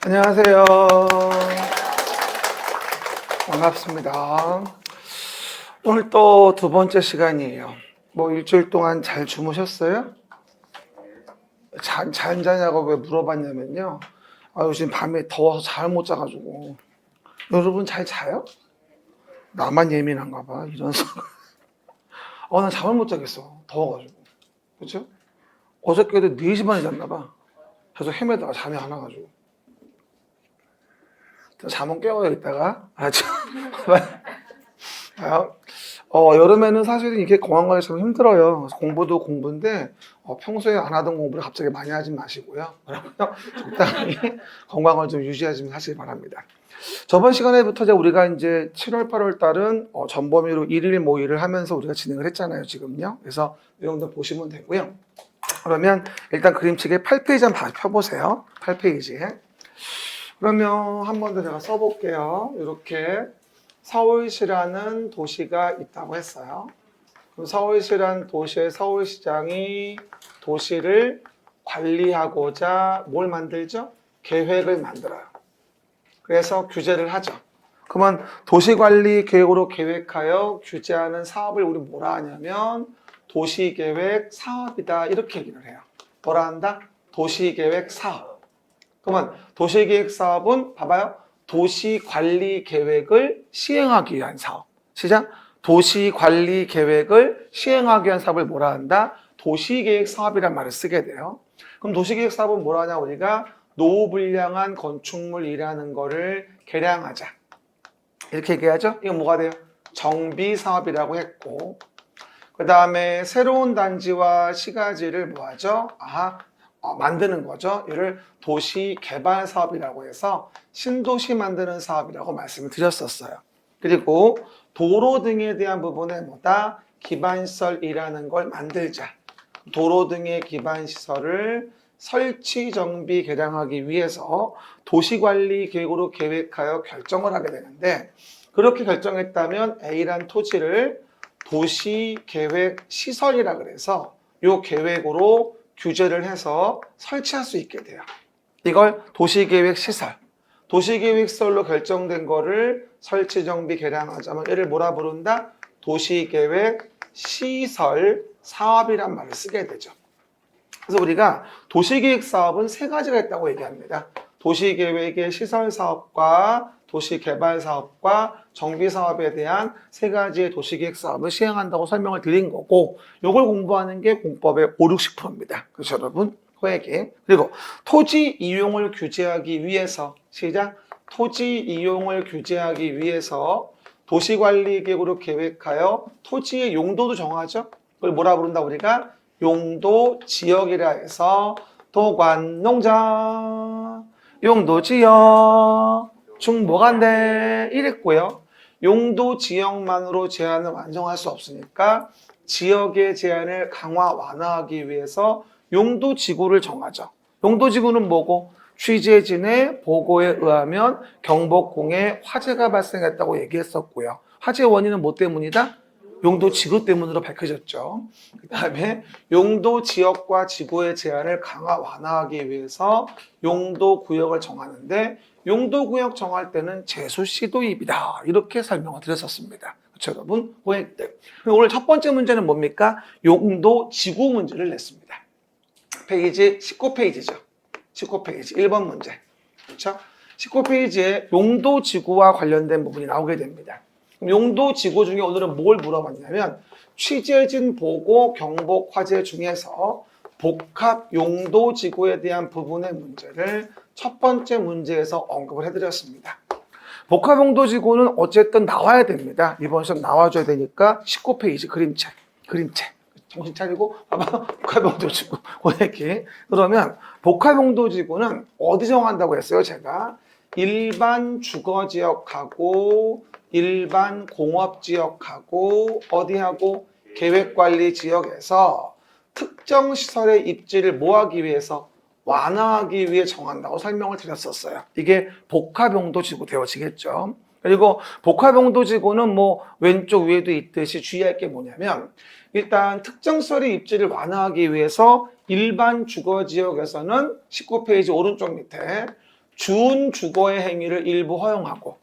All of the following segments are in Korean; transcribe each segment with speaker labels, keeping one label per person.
Speaker 1: 안녕하세요. 반갑습니다. 오늘 또 두 번째 시간이에요. 뭐 일주일 동안 잘 주무셨어요? 잘 자냐고 왜 물어봤냐면요. 요즘 밤에 더워서 잘 못 자가지고. 여러분 잘 자요? 나만 예민한가 봐. 이런 소리. 난 잠을 못 자겠어. 더워가지고. 그렇죠? 어저께도 4시 반에 잤나 봐. 계속 헤매다가 잠이 안 와가지고. 잠은 깨워요, 이따가. 알았죠? 여름에는 사실은 이게 건강 관리 참 힘들어요. 공부도 공부인데, 평소에 안 하던 공부를 갑자기 많이 하지 마시고요. 적당히 건강을 좀 유지하시면 하시기 바랍니다. 저번 시간에부터 우리가 이제 7월, 8월 달은 전범위로 1일 모의를 하면서 우리가 진행을 했잖아요, 지금요. 그래서 내용도 보시면 되고요. 그러면 일단 그림책에 8페이지 한번 펴보세요. 8페이지에. 그러면 한 번 더 제가 써볼게요. 이렇게 서울시라는 도시가 있다고 했어요. 그럼 서울시라는 도시의 서울시장이 도시를 관리하고자 뭘 만들죠? 계획을 만들어요. 그래서 규제를 하죠. 그러면 도시관리계획으로 계획하여 규제하는 사업을 우리 뭐라 하냐면 도시계획 사업이다 이렇게 얘기를 해요. 뭐라 한다? 도시계획 사업. 그러면 도시계획 사업은 봐봐요. 도시관리계획을 시행하기 위한 사업. 시작. 도시관리계획을 시행하기 위한 사업을 뭐라 한다? 도시계획 사업이란 말을 쓰게 돼요. 그럼 도시계획 사업은 뭐라 하냐? 우리가 노후불량한 건축물 일하는 거를 개량하자. 이렇게 얘기하죠? 이건 뭐가 돼요? 정비사업이라고 했고, 그 다음에 새로운 단지와 시가지를 뭐하죠? 만드는 거죠. 이를 도시개발사업이라고 해서 신도시 만드는 사업이라고 말씀을 드렸었어요. 그리고 도로 등에 대한 부분에 뭐다? 기반시설이라는 걸 만들자. 도로 등의 기반시설을 설치, 정비, 개량하기 위해서 도시관리계획으로 계획하여 결정을 하게 되는데, 그렇게 결정했다면 A란 토지를 도시계획시설이라 그래서 이 계획으로 규제를 해서 설치할 수 있게 돼요. 이걸 도시계획시설, 도시계획시설로 결정된 거를 설치, 정비, 개량하자면 얘를 뭐라 부른다? 도시계획시설 사업이란 말을 쓰게 되죠. 그래서 우리가 도시계획 사업은 세 가지가 있다고 얘기합니다. 도시계획의 시설사업과 도시개발사업과 정비사업에 대한 세 가지의 도시계획 사업을 시행한다고 설명을 드린 거고, 이걸 공부하는 게 공법의 5, 60%입니다. 그래서 여러분, 호액이. 그리고 토지 이용을 규제하기 위해서, 시작. 토지 이용을 규제하기 위해서 도시관리계획으로 계획하여 토지의 용도도 정하죠. 그걸 뭐라 부른다 우리가? 용도 지역이라 해서 도관 농장, 용도 지역, 중보간대 이랬고요. 용도 지역만으로 제한을 완성할 수 없으니까 지역의 제한을 강화 완화하기 위해서 용도 지구를 정하죠. 용도 지구는 뭐고? 취재진의 보고에 의하면 경복궁에 화재가 발생했다고 얘기했었고요. 화재 원인은 뭐 때문이다? 용도 지구 때문으로 밝혀졌죠. 그 다음에 용도 지역과 지구의 제한을 강화 완화하기 위해서 용도 구역을 정하는데, 용도 구역 정할 때는 제수시 도입이다 이렇게 설명을 드렸었습니다. 그렇죠 여러분? 호액들. 오늘 첫 번째 문제는 뭡니까? 용도 지구 문제를 냈습니다. 페이지 19페이지죠. 19페이지 1번 문제. 그렇죠? 19페이지에 용도 지구와 관련된 부분이 나오게 됩니다. 용도 지구 중에 오늘은 뭘 물어봤냐면 취재진 보고 경복 화재 중에서 복합 용도 지구에 대한 부분의 문제를 첫 번째 문제에서 언급을 해드렸습니다. 복합 용도 지구는 어쨌든 나와야 됩니다. 이번 시험 나와줘야 되니까 19페이지 그림책. 정신 차리고 봐봐. 복합 용도 지구. 고데기. 그러면 복합 용도 지구는 어디 정한다고 했어요? 제가 일반 주거지역하고 일반 공업지역하고 어디하고 계획관리지역에서 특정 시설의 입지를 뭐하기 위해서? 완화하기 위해 정한다고 설명을 드렸었어요. 이게 복합용도지구 되어지겠죠. 그리고 복합용도지구는 뭐 왼쪽 위에도 있듯이 주의할 게 뭐냐면, 일단 특정 시설의 입지를 완화하기 위해서 일반 주거지역에서는 19페이지 오른쪽 밑에 준주거의 행위를 일부 허용하고,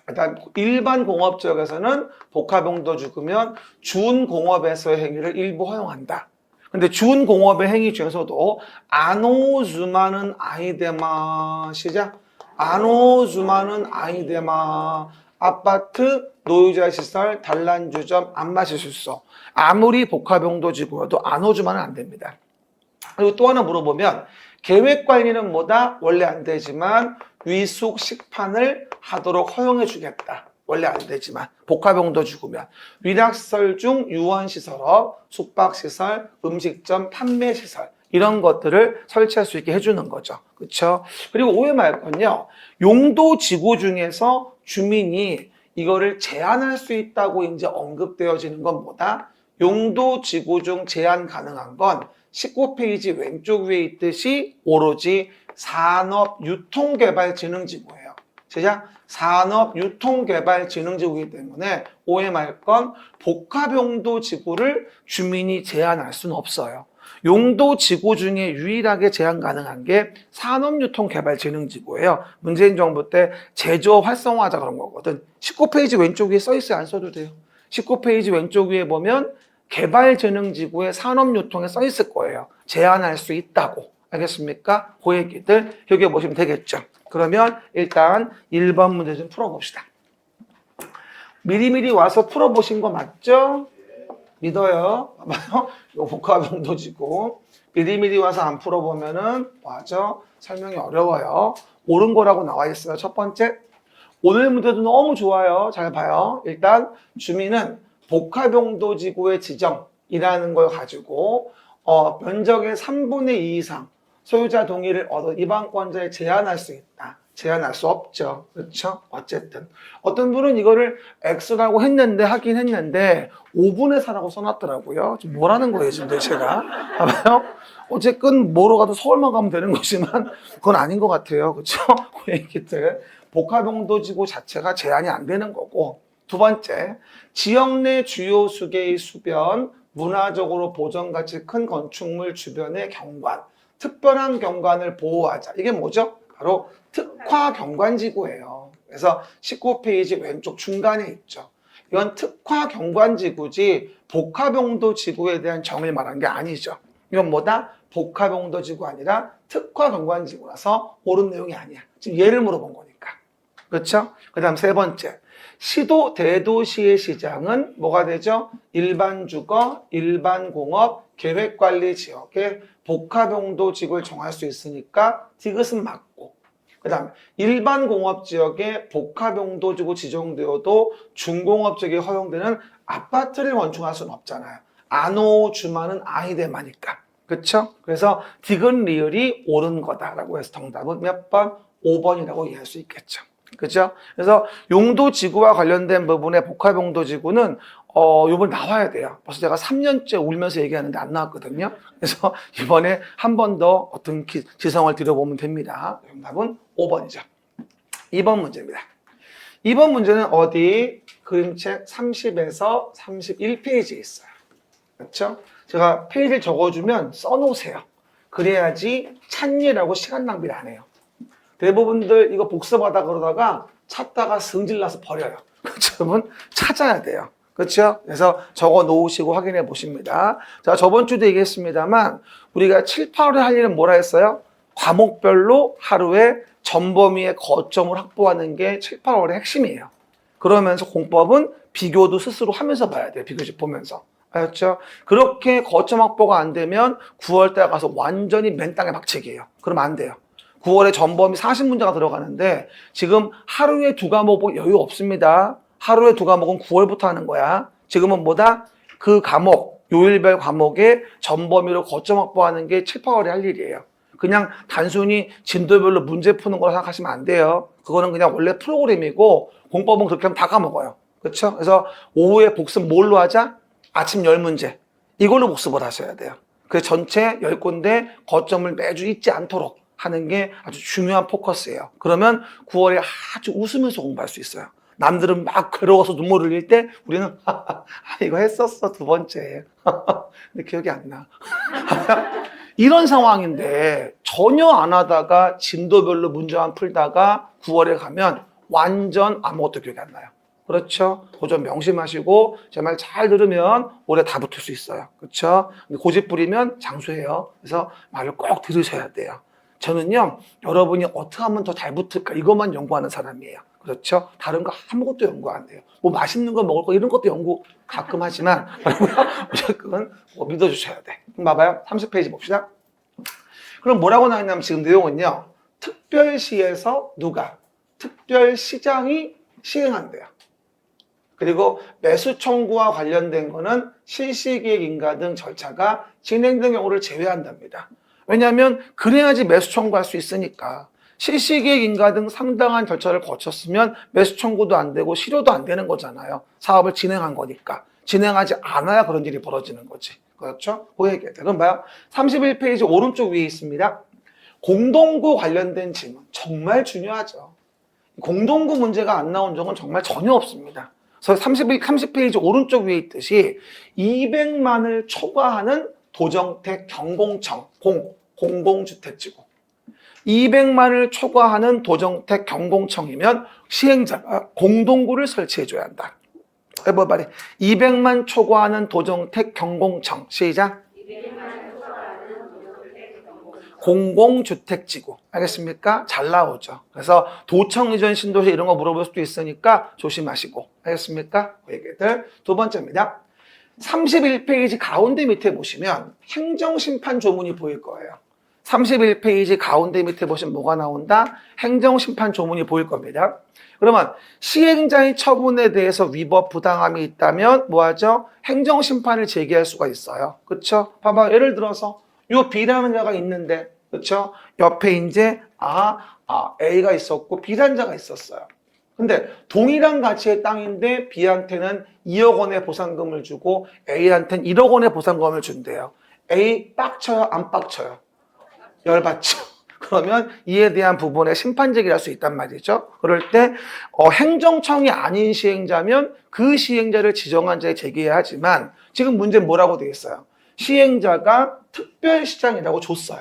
Speaker 1: 일단 일반 공업지역에서는 복합용도 죽으면 준공업에서의 행위를 일부 허용한다. 근데 준공업의 행위 중에서도 안오주마는 아이데마 시작. 안오주마는 아이데마 아파트 노유자 시설 단란주점 안마시술소 아무리 복합용도 지구여도 안오주마는 안 됩니다. 그리고 또 하나 물어보면 계획관리는 뭐다? 원래 안 되지만 위숙 식판을 하도록 허용해 주겠다. 원래 안 되지만 복합용도 죽으면 위락시설 중 유원시설업, 숙박시설, 음식점, 판매시설 이런 것들을 설치할 수 있게 해주는 거죠. 그렇죠? 그리고 오해 말 건요. 용도지구 중에서 주민이 이거를 제한할 수 있다고 이제 언급되어지는 건 뭐다? 용도지구 중 제한 가능한 건 19페이지 왼쪽 위에 있듯이 오로지 산업유통개발진흥지구예요. 시작. 산업유통개발진흥지구이기 때문에 오해 말 건 복합용도지구를 주민이 제한할 수는 없어요. 용도지구 중에 유일하게 제한 가능한 게 산업유통개발진흥지구예요. 문재인 정부 때 제조업 활성화하자 그런 거거든. 19페이지 왼쪽 위에 써있어요. 안 써도 돼요. 19페이지 왼쪽 위에 보면 개발진흥지구의 산업유통에 써있을 거예요. 제한할 수 있다고. 알겠습니까? 그 얘기들 여기 보시면 되겠죠. 그러면 일단 1번 문제 좀 풀어봅시다. 미리미리 와서 풀어보신 거 맞죠? 믿어요. 봐봐요. 이거 복합용도지구. 미리미리 와서 안 풀어보면은 맞아. 설명이 어려워요. 옳은 거라고 나와 있어요. 첫 번째. 오늘 문제도 너무 좋아요. 잘 봐요. 일단 주민은 복합용도지구의 지정이라는 걸 가지고 면적의 3분의 2 이상 소유자 동의를 얻어 이방권자에 제한할 수 있다. 제한할 수 없죠. 그렇죠? 어쨌든 어떤 분은 이거를 X라고 하긴 했는데 5분의 4라고 써놨더라고요. 지금 뭐라는 거예요 지금 제가. 봐봐요. 어쨌든 뭐로 가도 서울만 가면 되는 거지만 그건 아닌 것 같아요. 그렇죠? 그 얘기들. 복합용도지구 자체가 제한이 안 되는 거고. 두 번째, 지역 내 주요 수계의 수변, 문화적으로 보존가치 큰 건축물 주변의 경관, 특별한 경관을 보호하자. 이게 뭐죠? 바로 특화 경관지구예요. 그래서 19페이지 왼쪽 중간에 있죠. 이건 특화 경관지구지 복합용도지구에 대한 정의를 말한 게 아니죠. 이건 뭐다? 복합용도지구 아니라 특화 경관지구라서 옳은 내용이 아니야. 지금 얘를 물어본 거니까. 그렇죠? 그 다음 세 번째. 시도 대도시의 시장은 뭐가 되죠? 일반 주거, 일반 공업, 계획관리 지역에 복합용도 지구를 정할 수 있으니까 디귿은 맞고, 그 다음 일반 공업 지역에 복합용도 지구 지정되어도 중공업 지역에 허용되는 아파트를 건축할 수는 없잖아요. 안오주마는 아이데마니까. 그렇죠? 그래서 디귿 리을이 옳은 거다라고 해서 정답은 몇 번? 5번이라고 이해할 수 있겠죠. 그죠? 그래서 용도지구와 관련된 부분의 복합용도지구는 요번 나와야 돼요. 벌써 제가 3년째 울면서 얘기하는데 안 나왔거든요. 그래서 이번에 한 번 더 어떤 지성을 들여보면 됩니다. 정답은 5번이죠. 2번 문제입니다. 2번 문제는 어디? 그림책 30에서 31페이지에 있어요. 그렇죠? 제가 페이지를 적어주면 써놓으세요. 그래야지 찾느라고 시간 낭비를 안 해요. 대부분들 이거 복습하다 그러다가 찾다가 승질나서 버려요. 여러분 찾아야 돼요. 그렇죠? 그래서 적어 놓으시고 확인해 보십니다. 자, 저번 주도 얘기했습니다만 우리가 7, 8월에 할 일은 뭐라 했어요? 과목별로 하루에 전범위의 거점을 확보하는 게 7, 8월의 핵심이에요. 그러면서 공법은 비교도 스스로 하면서 봐야 돼요. 비교집 보면서. 알았죠? 그렇게 거점 확보가 안 되면 9월 달 가서 완전히 맨 땅에 박치기예요. 그러면 안 돼요. 9월에 전범위 40문제가 들어가는데 지금 하루에 2과목 여유 없습니다. 하루에 2과목은 9월부터 하는 거야. 지금은 뭐다? 그 과목, 요일별 과목에 전범위로 거점 확보하는 게 7, 8월에 할 일이에요. 그냥 단순히 진도별로 문제 푸는 거라 생각하시면 안 돼요. 그거는 그냥 원래 프로그램이고 공법은 그렇게 하면 다 까먹어요. 그렇죠? 그래서 오후에 복습 뭘로 하자? 아침 10문제. 이걸로 복습을 하셔야 돼요. 그래서 전체 10군데 거점을 매주 잊지 않도록 하는 게 아주 중요한 포커스예요. 그러면 9월에 아주 웃으면서 공부할 수 있어요. 남들은 막 괴로워서 눈물 흘릴 때 우리는 이거 했었어 2번째. 근데 기억이 안 나. 이런 상황인데 전혀 안 하다가 진도별로 문제만 풀다가 9월에 가면 완전 아무것도 기억이 안 나요. 그렇죠? 도전 명심하시고 제 말 잘 들으면 올해 다 붙을 수 있어요. 그렇죠? 근데 고집 부리면 장수해요. 그래서 말을 꼭 들으셔야 돼요. 저는요, 여러분이 어떻게 하면 더 잘 붙을까 이것만 연구하는 사람이에요. 그렇죠? 다른 거 아무것도 연구 안 해요. 뭐 맛있는 거 먹을 거 이런 것도 연구 가끔 하지만 무조건 믿어주셔야 돼. 그럼 봐봐요. 30페이지 봅시다. 그럼 뭐라고 나왔냐면 지금 내용은요. 특별시에서 누가? 특별시장이 시행한대요. 그리고 매수 청구와 관련된 거는 실시기획 인가 등 절차가 진행된 경우를 제외한답니다. 왜냐하면 그래야지 매수 청구할 수 있으니까. 실시기획 인가 등 상당한 절차를 거쳤으면 매수 청구도 안 되고 실효도 안 되는 거잖아요. 사업을 진행한 거니까. 진행하지 않아야 그런 일이 벌어지는 거지. 그렇죠? 그 얘기예요. 그럼 봐요. 31페이지 오른쪽 위에 있습니다. 공동구 관련된 질문. 정말 중요하죠. 공동구 문제가 안 나온 적은 정말 전혀 없습니다. 그래서 30페이지 오른쪽 위에 있듯이 200만을 초과하는 도정택 경공청, 공공주택지구. 200만을 초과하는 도정택 경공청이면 시행자가 공동구를 설치해줘야 한다. 해봐봐. 200만 초과하는 도정택 경공청. 시작. 공공주택지구. 알겠습니까? 잘 나오죠. 그래서 도청 이전 신도시 이런 거 물어볼 수도 있으니까 조심하시고. 알겠습니까? 그 얘기들. 두 번째입니다. 31페이지 가운데 밑에 보시면 행정심판 조문이 보일 거예요. 31페이지 가운데 밑에 보시면 뭐가 나온다? 행정심판 조문이 보일 겁니다. 그러면 시행자의 처분에 대해서 위법 부당함이 있다면 뭐하죠? 행정심판을 제기할 수가 있어요. 그렇죠? 봐봐. 예를 들어서 요 B라는 자가 있는데, 그렇죠? 옆에 이제 A가 있었고 B라는 자가 있었어요. 근데 동일한 가치의 땅인데 B한테는 2억 원의 보상금을 주고 A한테는 1억 원의 보상금을 준대요. A 빡쳐요? 안 빡쳐요? 열받죠. 그러면 이에 대한 부분에 심판 제기를 할 수 있단 말이죠. 그럴 때 행정청이 아닌 시행자면 그 시행자를 지정한 자에 제기해야 하지만 지금 문제는 뭐라고 되어 있어요? 시행자가 특별시장이라고 줬어요.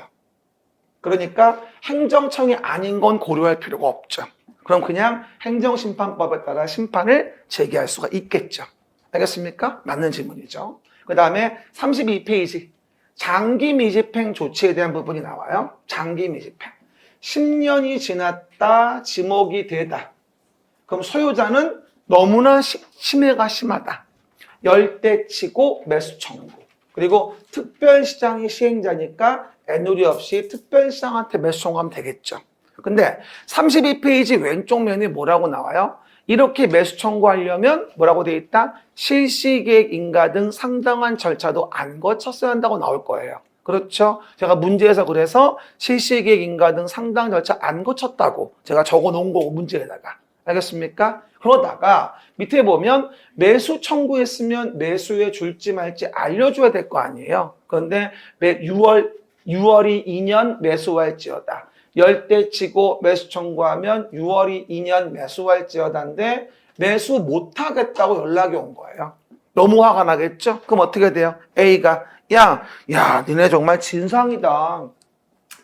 Speaker 1: 그러니까 행정청이 아닌 건 고려할 필요가 없죠. 그럼 그냥 행정심판법에 따라 심판을 제기할 수가 있겠죠. 알겠습니까? 맞는 질문이죠. 그 다음에 32페이지 장기 미집행 조치에 대한 부분이 나와요. 장기 미집행. 10년이 지났다, 지목이 되다. 그럼 소유자는 너무나 침해가 심하다. 열대치고 매수 청구. 그리고 특별시장이 시행자니까 애누리 없이 특별시장한테 매수 청구하면 되겠죠. 근데 32페이지 왼쪽 면에 뭐라고 나와요? 이렇게 매수 청구하려면 뭐라고 되어 있다? 실시계획 인가 등 상당한 절차도 안 거쳤어야 한다고 나올 거예요. 그렇죠? 제가 문제에서 그래서 실시계획 인가 등 상당 절차 안 거쳤다고 제가 적어 놓은 거고 문제에다가. 알겠습니까? 그러다가 밑에 보면 매수 청구했으면 매수에 줄지 말지 알려줘야 될 거 아니에요. 그런데 6월이 2년 매수할지어다. 열대치고 매수 청구하면 6월이 2년 매수할지어다인데 매수 못하겠다고 연락이 온 거예요. 너무 화가 나겠죠? 그럼 어떻게 돼요? A가 야, 니네 정말 진상이다.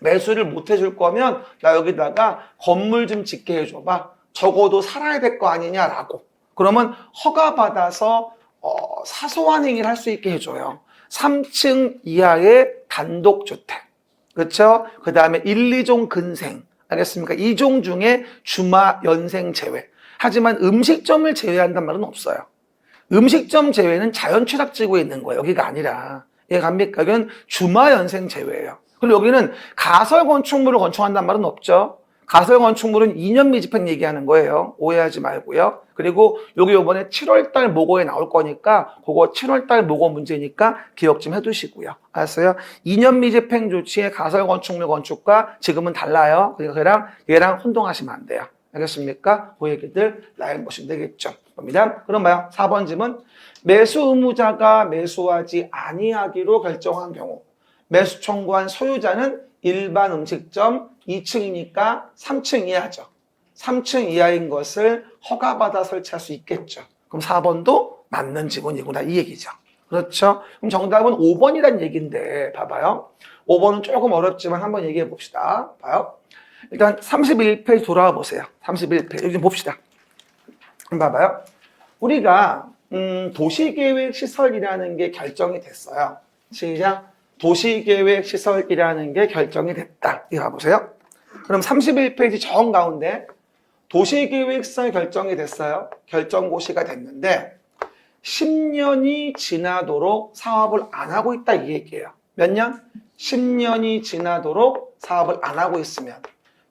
Speaker 1: 매수를 못 해줄 거면 나 여기다가 건물 좀 짓게 해줘봐. 적어도 살아야 될 거 아니냐라고. 그러면 허가받아서 사소한 행위를 할 수 있게 해줘요. 3층 이하의 단독주택. 그렇죠? 그 다음에 1, 2종 근생. 알겠습니까? 2종 중에 주마, 연생 제외. 하지만 음식점을 제외한단 말은 없어요. 음식점 제외는 자연취락지구에 있는 거예요. 여기가 아니라. 이해 갑니까? 여기는 주마, 연생 제외예요. 그리고 여기는 가설 건축물을 건축한단 말은 없죠. 가설 건축물은 2년 미집행 얘기하는 거예요. 오해하지 말고요. 그리고 여기 이번에 7월달 모고에 나올 거니까 그거 7월달 모고 문제니까 기억 좀 해두시고요. 알았어요? 2년 미집행 조치의 가설 건축물 건축과 지금은 달라요. 그러니까 얘랑 혼동하시면 안 돼요. 알겠습니까? 그 얘기들 라인 보시면 되겠죠. 겁니다. 그럼 봐요. 4번 질문. 매수 의무자가 매수하지 아니하기로 결정한 경우 매수 청구한 소유자는 일반 음식점 2층이니까 3층 이하죠. 3층 이하인 것을 허가받아 설치할 수 있겠죠. 그럼 4번도 맞는 지문이구나 이 얘기죠. 그렇죠? 그럼 정답은 5번이란 얘기인데 봐봐요. 5번은 조금 어렵지만 한번 얘기해 봅시다. 봐요. 일단 31페이지 돌아와 보세요. 31페이지 좀 봅시다. 한번 봐봐요. 우리가 도시계획시설이라는 게 결정이 됐어요. 시작. 도시계획시설이라는 게 결정이 됐다. 이거 봐보세요. 그럼 31페이지 정 가운데 도시계획시설 결정이 됐어요. 결정고시가 됐는데 10년이 지나도록 사업을 안 하고 있다 이 얘기예요. 몇 년? 10년이 지나도록 사업을 안 하고 있으면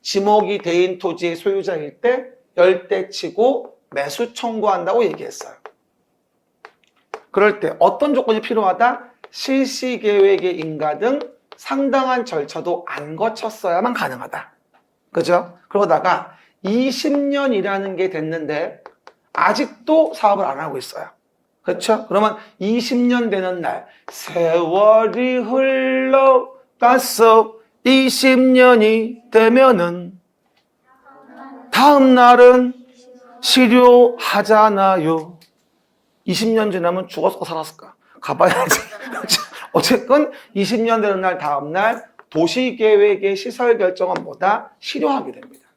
Speaker 1: 지목이 대인 토지의 소유자일 때 열대 치고 매수 청구한다고 얘기했어요. 그럴 때 어떤 조건이 필요하다? 실시계획의 인가 등 상당한 절차도 안 거쳤어야만 가능하다. 그죠? 그러다가 20년이라는 게 됐는데 아직도 사업을 안 하고 있어요. 그렇죠? 그러면 20년 되는 날 세월이 흘러갔어 20년이 되면은 다음 날은 실효하잖아요. 20년 지나면 죽었을까 살았을까? 가봐야지. 어쨌건 20년 되는 날 다음 날 도시계획의 시설 결정은 뭐다? 실효하게 됩니다.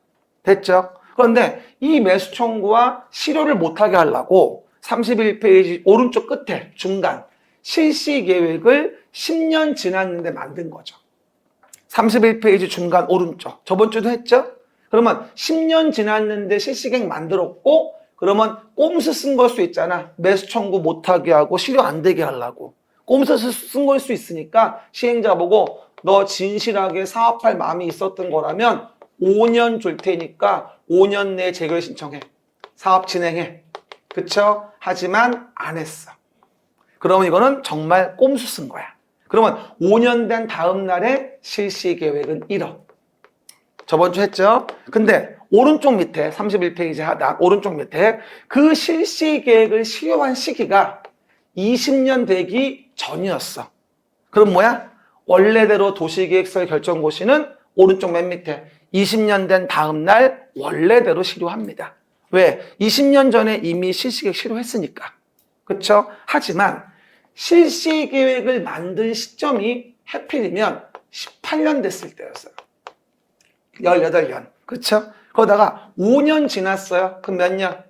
Speaker 1: 됐죠? 그런데 이 매수 청구와 실효를 못하게 하려고 31페이지 오른쪽 끝에 중간 실시계획을 10년 지났는데 만든 거죠. 31페이지 중간 오른쪽. 저번 주도 했죠? 그러면 10년 지났는데 실시계획 만들었고 그러면 꼼수 쓴 걸 수 있잖아. 매수 청구 못하게 하고 실효 안 되게 하려고. 꼼수 쓴 걸 수 있으니까 시행자 보고 너 진실하게 사업할 마음이 있었던 거라면 5년 줄 테니까 5년 내에 재결 신청해. 사업 진행해. 그쵸? 하지만 안 했어. 그러면 이거는 정말 꼼수 쓴 거야. 그러면 5년 된 다음 날에 실시 계획은 1억. 저번 주 했죠? 근데 오른쪽 밑에 31페이지 하단 오른쪽 밑에 그 실시 계획을 실효한 시기가 20년 되기 전이었어. 그럼 뭐야? 원래대로 도시계획서의 결정고시는 오른쪽 맨 밑에 20년 된 다음 날 원래대로 실효합니다. 왜? 20년 전에 이미 실시계획 실효했으니까. 그렇죠? 하지만 실시계획을 만든 시점이 해필이면 18년 됐을 때였어요. 18년. 그렇죠? 그러다가 5년 지났어요. 그럼 몇 년?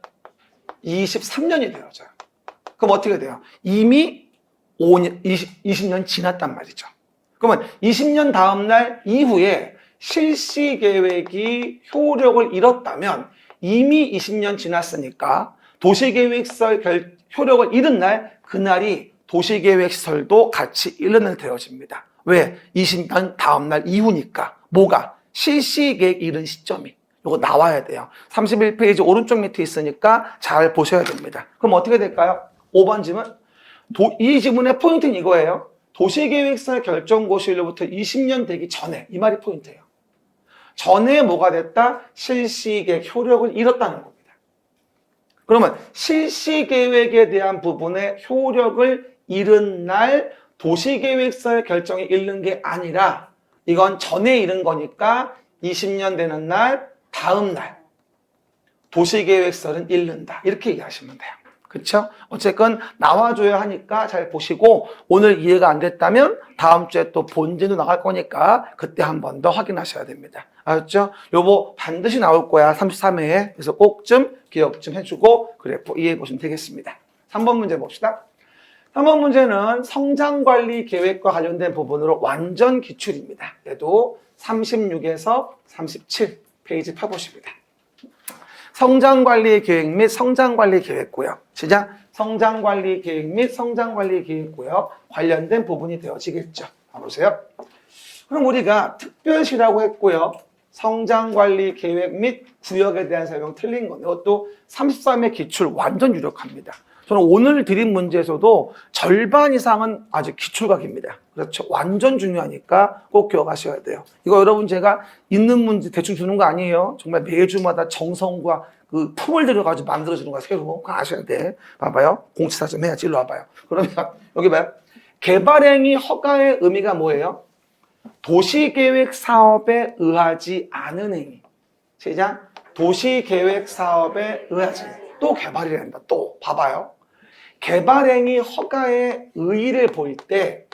Speaker 1: 23년이 되어져요. 그럼 어떻게 돼요? 이미 5년, 20년 지났단 말이죠. 그러면 20년 다음 날 이후에 실시계획이 효력을 잃었다면 이미 20년 지났으니까 도시계획설 효력을 잃은 날 그날이 도시계획설도 같이 잃는 되어집니다. 왜? 20년 다음 날 이후니까. 뭐가? 실시계획 잃은 시점이. 이거 나와야 돼요. 31페이지 오른쪽 밑에 있으니까 잘 보셔야 됩니다. 그럼 어떻게 될까요? 5번 질문. 이 지문의 포인트는 이거예요. 도시계획설 결정고시로부터 20년 되기 전에. 이 말이 포인트예요. 전에 뭐가 됐다? 실시계획 효력을 잃었다는 겁니다. 그러면 실시계획에 대한 부분의 효력을 잃은 날 도시계획서의 결정이 잃는 게 아니라 이건 전에 잃은 거니까 20년 되는 날 다음 날 도시계획서는 잃는다. 이렇게 얘기하시면 돼요. 그렇죠? 어쨌건 나와줘야 하니까 잘 보시고 오늘 이해가 안 됐다면 다음 주에 또 본진도 나갈 거니까 그때 한 번 더 확인하셔야 됩니다. 알았죠? 요거 반드시 나올 거야. 33회에. 그래서 꼭 좀 기억 좀 해주고 그래프 이해해 보시면 되겠습니다. 3번 문제 봅시다. 3번 문제는 성장관리 계획과 관련된 부분으로 완전 기출입니다. 얘도 36에서 37페이지 펴보십니다. 성장관리 계획 및 성장관리 계획구역. 시작. 성장관리 계획 및 성장관리 계획구역 관련된 부분이 되어지겠죠. 봐보세요. 그럼 우리가 특별시라고 했고요. 성장관리 계획 및 구역에 대한 설명 틀린 건데 이것도 33회 기출 완전 유력합니다. 저는 오늘 드린 문제에서도 절반 이상은 아주 기출각입니다. 그렇죠. 완전 중요하니까 꼭 기억하셔야 돼요. 이거 여러분 제가 있는 문제 대충 주는 거 아니에요. 정말 매주마다 정성과 그 품을 들여가지고 만들어주는 거야. 새로. 그거 아셔야 돼. 봐봐요. 공치사 좀 해야지. 일로 와봐요. 그러면 여기 봐요. 개발행위 허가의 의미가 뭐예요? 도시계획 사업에 의하지 않은 행위. 시작. 도시계획 사업에 의하지. 또 개발이 된다. 또 봐봐요. 개발행위 허가의 의의를 볼 때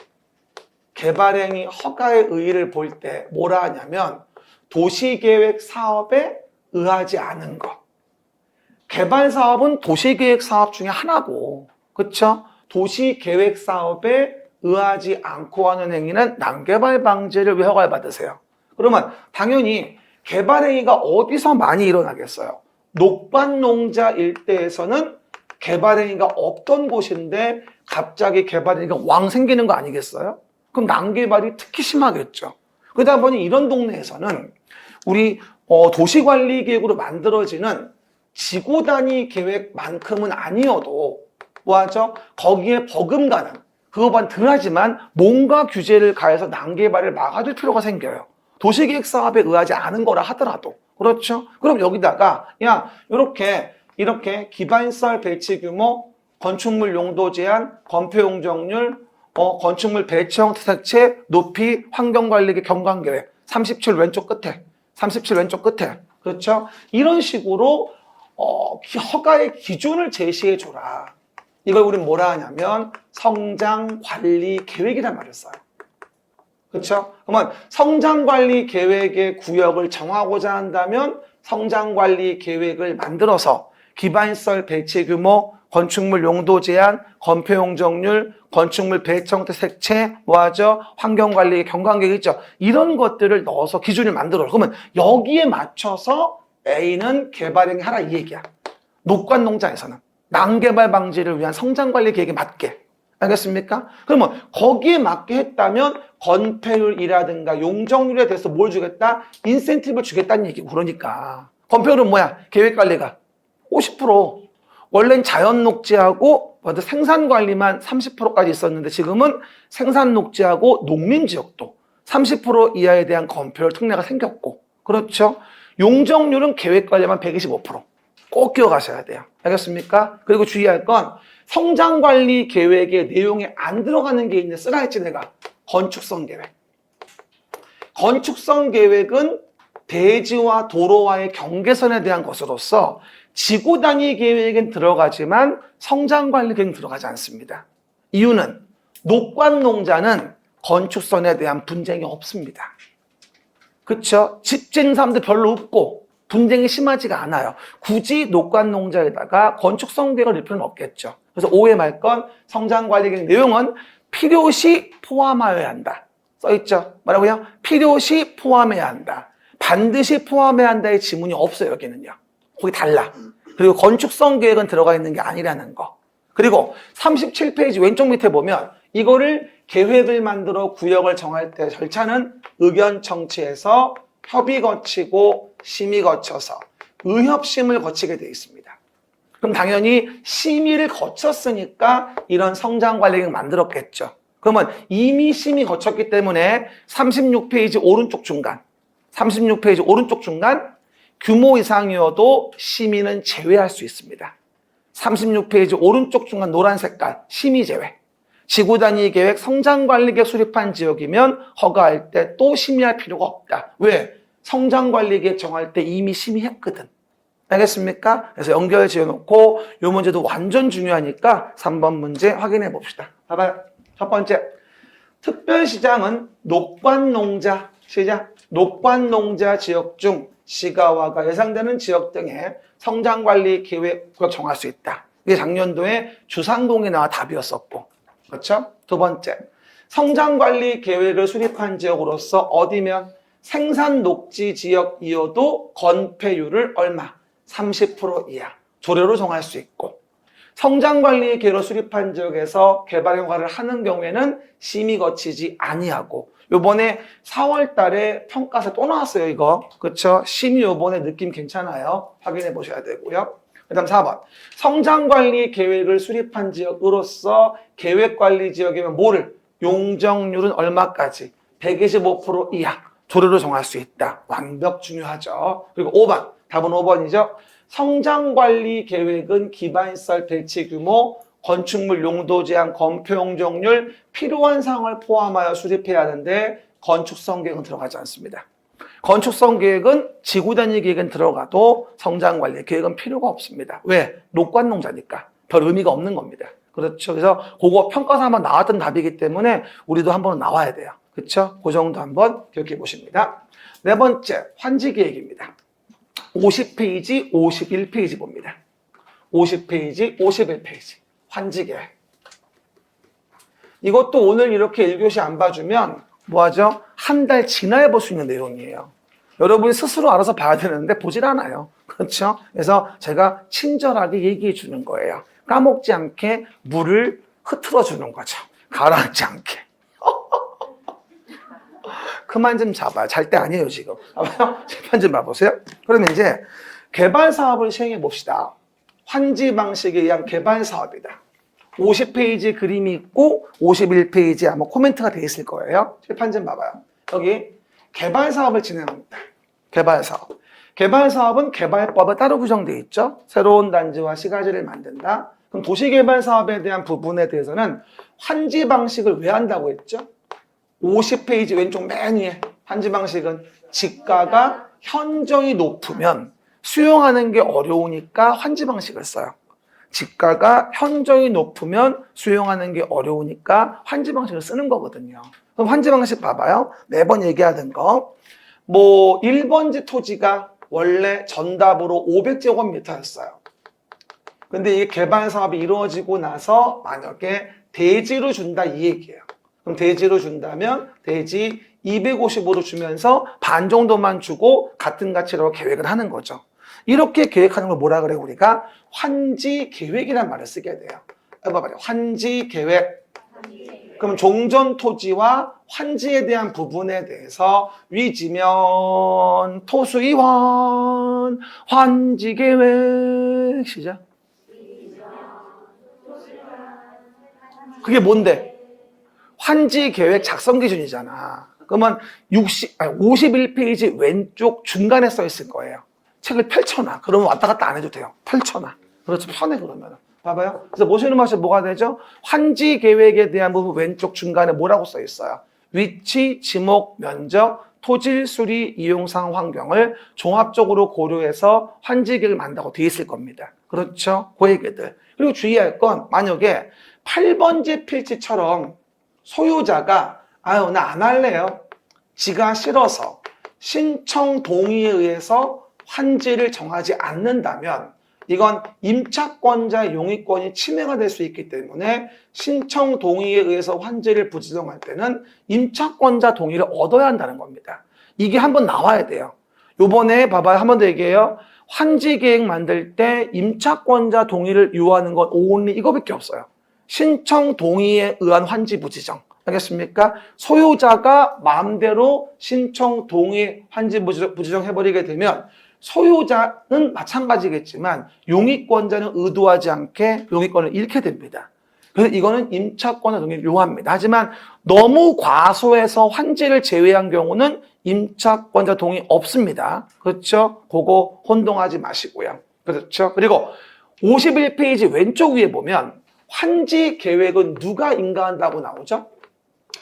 Speaker 1: 개발행위 허가의 의의를 볼 때 뭐라 하냐면 도시계획 사업에 의하지 않은 것. 개발 사업은 도시계획 사업 중에 하나고, 그렇죠? 도시계획 사업에 의하지 않고 하는 행위는 난개발 방지를 왜 허가를 받으세요? 그러면 당연히 개발 행위가 어디서 많이 일어나겠어요? 녹반농자 일대에서는 개발 행위가 없던 곳인데 갑자기 개발 행위가 왕 생기는 거 아니겠어요? 그럼 난개발이 특히 심하겠죠. 그러다 보니 이런 동네에서는 우리 도시관리계획으로 만들어지는 지구 단위 계획만큼은 아니어도 뭐하죠? 거기에 버금가는 그거보단 덜하지만 뭔가 규제를 가해서 난개발을 막아줄 필요가 생겨요. 도시계획 사업에 의하지 않은 거라 하더라도. 그렇죠? 그럼 여기다가 야 이렇게 기반시설 배치 규모, 건축물 용도 제한, 건폐 용적률, 건축물 배치 형태 색채, 높이, 환경관리계 경관계획 37 왼쪽 끝에 37 왼쪽 끝에 그렇죠? 이런 식으로 허가의 기준을 제시해 줘라. 이걸 우리는 뭐라 하냐면 성장관리계획이란 말을 써요. 그렇죠? 그러면 성장관리계획의 구역을 정하고자 한다면 성장관리계획을 만들어서 기반시설 배치 규모, 건축물 용도 제한, 건폐 용적률, 건축물 배치 형태 색채, 뭐하죠? 환경관리 경관계획 있죠? 이런 것들을 넣어서 기준을 만들어. 그러면 여기에 맞춰서 A는 개발행위 하라 이 얘기야. 녹관농장에서는 난개발 방지를 위한 성장관리 계획에 맞게. 알겠습니까? 그러면 거기에 맞게 했다면 건폐율이라든가 용적률에 대해서 뭘 주겠다? 인센티브를 주겠다는 얘기고. 그러니까 건폐율은 뭐야? 계획관리가 50%. 원래는 자연녹지하고 생산관리만 30%까지 있었는데 지금은 생산녹지하고 농림지역도 30% 이하에 대한 건폐율 특례가 생겼고, 그렇죠? 용적률은 계획관리만 125%. 꼭 기억하셔야 돼요. 알겠습니까? 그리고 주의할 건 성장관리 계획의 내용에 안 들어가는 게 있는데 쓰라 했지 내가. 건축성 계획. 건축성 계획은 대지와 도로와의 경계선에 대한 것으로서 지구 단위 계획엔 들어가지만 성장관리 계획은 들어가지 않습니다. 이유는 녹관농자는 건축선에 대한 분쟁이 없습니다. 그렇죠? 집 짓는 사람들 별로 없고 분쟁이 심하지가 않아요. 굳이 녹관농자에다가 건축성 계획을 넣을 필요는 없겠죠. 그래서 오해 말 건 성장관리 계획 내용은 필요시 포함하여야 한다. 써있죠? 뭐라고요? 필요시 포함해야 한다. 반드시 포함해야 한다의 지문이 없어요. 여기는요. 거기 달라. 그리고 건축성 계획은 들어가 있는 게 아니라는 거. 그리고 37페이지 왼쪽 밑에 보면 이거를 계획을 만들어 구역을 정할 때 절차는 의견 청취해서 협의 거치고 심의 거쳐서 의협심을 거치게 되어 있습니다. 그럼 당연히 심의를 거쳤으니까 이런 성장관리계획을 만들었겠죠. 그러면 이미 심의 거쳤기 때문에 36페이지 오른쪽 중간 36페이지 오른쪽 중간 규모 이상이어도 심의는 제외할 수 있습니다. 36페이지 오른쪽 중간 노란 색깔 심의 제외. 지구 단위 계획 성장관리계획 수립한 지역이면 허가할 때 또 심의할 필요가 없다. 왜? 성장관리계획 정할 때 이미 심의했거든. 알겠습니까? 그래서 연결 지어놓고 이 문제도 완전 중요하니까 3번 문제 확인해 봅시다. 봐봐요. 첫 번째, 특별시장은 녹관농자 시작. 녹관농자 지역 중 시가화가 예상되는 지역 등의 성장관리 계획 구역 정할 수 있다. 이게 작년도에 주상동에 나와 답이었었고, 그렇죠? 두 번째, 성장관리 계획을 수립한 지역으로서 어디면 생산 녹지 지역이어도 건폐율을 얼마? 30% 이하 조례로 정할 수 있고, 성장관리 계획을 수립한 지역에서 개발 허가를 하는 경우에는 심의 거치지 아니하고, 요번에 4월 달에 평가서 또 나왔어요, 이거. 그렇죠? 심의 요번에 느낌 괜찮아요. 확인해 보셔야 되고요. 그 다음 4번. 성장관리 계획을 수립한 지역으로서 계획관리 지역이면 뭐를? 용적률은 얼마까지? 125% 이하. 조례로 정할 수 있다. 완벽 중요하죠. 그리고 5번. 답은 5번이죠. 성장관리 계획은 기반시설 배치 규모, 건축물 용도 제한, 건폐 용적률, 필요한 사항을 포함하여 수립해야 하는데 건축성 계획은 들어가지 않습니다. 건축성 계획은 지구 단위 계획은 들어가도 성장관리 계획은 필요가 없습니다. 왜? 녹관농자니까 별 의미가 없는 겁니다. 그렇죠. 그래서 그거 평가서 한번 나왔던 답이기 때문에 우리도 한번 나와야 돼요. 그렇죠? 그 정도 한번 기억해 보십니다. 네 번째, 환지계획입니다. 50페이지, 51페이지 봅니다. 50페이지, 51페이지. 환지계획. 이것도 오늘 이렇게 1교시 안 봐주면 뭐하죠? 한 달 지나야 볼 수 있는 내용이에요. 여러분이 스스로 알아서 봐야 되는데 보질 않아요. 그렇죠? 그래서 제가 친절하게 얘기해 주는 거예요. 까먹지 않게 물을 흐트러 주는 거죠. 가라앉지 않게. 그만 좀 잡아요. 잘 때 아니에요, 지금. 재판 좀 봐보세요. 그러면 이제 개발 사업을 시행해 봅시다. 환지 방식에 의한 개발 사업이다. 50페이지 그림이 있고 51페이지에 아마 코멘트가 돼 있을 거예요. 재판 좀 봐봐요. 여기 개발 사업을 진행합니다. 개발 사업. 개발 사업은 개발법에 따로 구성되어 있죠. 새로운 단지와 시가지를 만든다. 그럼 도시개발 사업에 대한 부분에 대해서는 환지 방식을 왜 한다고 했죠? 50페이지 왼쪽 맨 위에 환지 방식은 지가가 현저히 높으면 수용하는 게 어려우니까 환지 방식을 써요. 지가가 현저히 높으면 수용하는 게 어려우니까 환지 방식을 쓰는 거거든요. 그럼 환지 방식 봐봐요. 매번 얘기하던 거. 1번지 토지가 원래 전답으로 500제곱미터였어요. 근데 이게 개발 사업이 이루어지고 나서 만약에 대지로 준다 이 얘기예요. 그럼 대지로 준다면 대지 255로 주면서 반 정도만 주고 같은 가치로 계획을 하는 거죠. 이렇게 계획하는 걸 뭐라 그래요? 우리가 환지 계획이라는 말을 쓰게 돼요. 봐봐요. 환지 계획. 그럼 종전 토지와 환지에 대한 부분에 대해서 위지면 토수이원 환지 계획 시작. 그게 뭔데? 환지 계획 작성 기준이잖아. 그러면 51페이지 왼쪽 중간에 써 있을 거예요. 책을 펼쳐놔. 그러면 왔다 갔다 안 해도 돼요. 펼쳐놔. 그렇죠. 편해 그러면. 봐봐요. 그래서 보시는 맛이 뭐가 되죠? 환지 계획에 대한 부분 왼쪽 중간에 뭐라고 써 있어요? 위치, 지목, 면적, 토질, 수리, 이용상 환경을 종합적으로 고려해서 환지 계획을 만든다고 돼 있을 겁니다. 그렇죠? 그 얘기들. 그리고 주의할 건 만약에 8번지 필지처럼 소유자가 나 안 할래요. 지가 싫어서 신청 동의에 의해서 환지를 정하지 않는다면 이건 임차권자의 용의권이 침해가 될 수 있기 때문에 신청 동의에 의해서 환지를 부지정할 때는 임차권자 동의를 얻어야 한다는 겁니다. 이게 한번 나와야 돼요. 요번에 봐봐요. 한 번 더 얘기해요. 환지 계획 만들 때 임차권자 동의를 요하는 건 only 이거밖에 없어요. 신청 동의에 의한 환지 부지정. 알겠습니까? 소유자가 마음대로 신청 동의 환지 부지정 해버리게 되면 소유자는 마찬가지겠지만 용의권자는 의도하지 않게 용의권을 잃게 됩니다. 그래서 이거는 임차권자 동의를 요합니다. 하지만 너무 과소해서 환지를 제외한 경우는 임차권자 동의 없습니다. 그렇죠? 그거 혼동하지 마시고요. 그렇죠? 그리고 51페이지 왼쪽 위에 보면 환지 계획은 누가 인가한다고 나오죠?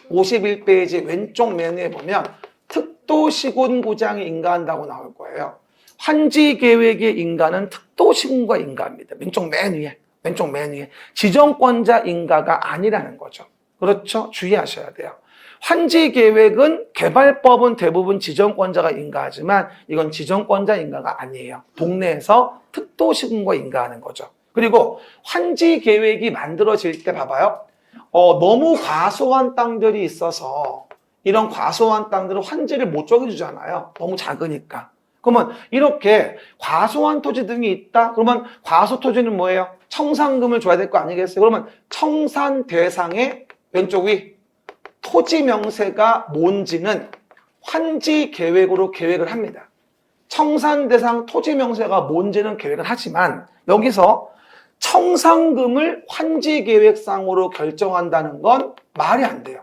Speaker 1: 51페이지 왼쪽 맨 위에 보면 특도시군구장이 인가한다고 나올 거예요. 환지 계획의 인가는 특도시군구가 인가합니다. 왼쪽 맨 위에. 지정권자 인가가 아니라는 거죠. 그렇죠? 주의하셔야 돼요. 환지 계획은 개발법은 대부분 지정권자가 인가하지만 이건 지정권자 인가가 아니에요. 동네에서 특도시군구가 인가하는 거죠. 그리고 환지 계획이 만들어질 때 봐봐요. 너무 과소한 땅들이 있어서 이런 과소한 땅들은 환지를 못 정해주잖아요. 너무 작으니까. 그러면 이렇게 과소한 토지 등이 있다? 그러면 과소 토지는 뭐예요? 청산금을 줘야 될 거 아니겠어요? 그러면 청산 대상의 왼쪽 위 토지 명세가 뭔지는 환지 계획으로 계획을 합니다. 청산 대상 토지 명세가 뭔지는 계획을 하지만 여기서 청산금을 환지 계획상으로 결정한다는 건 말이 안 돼요.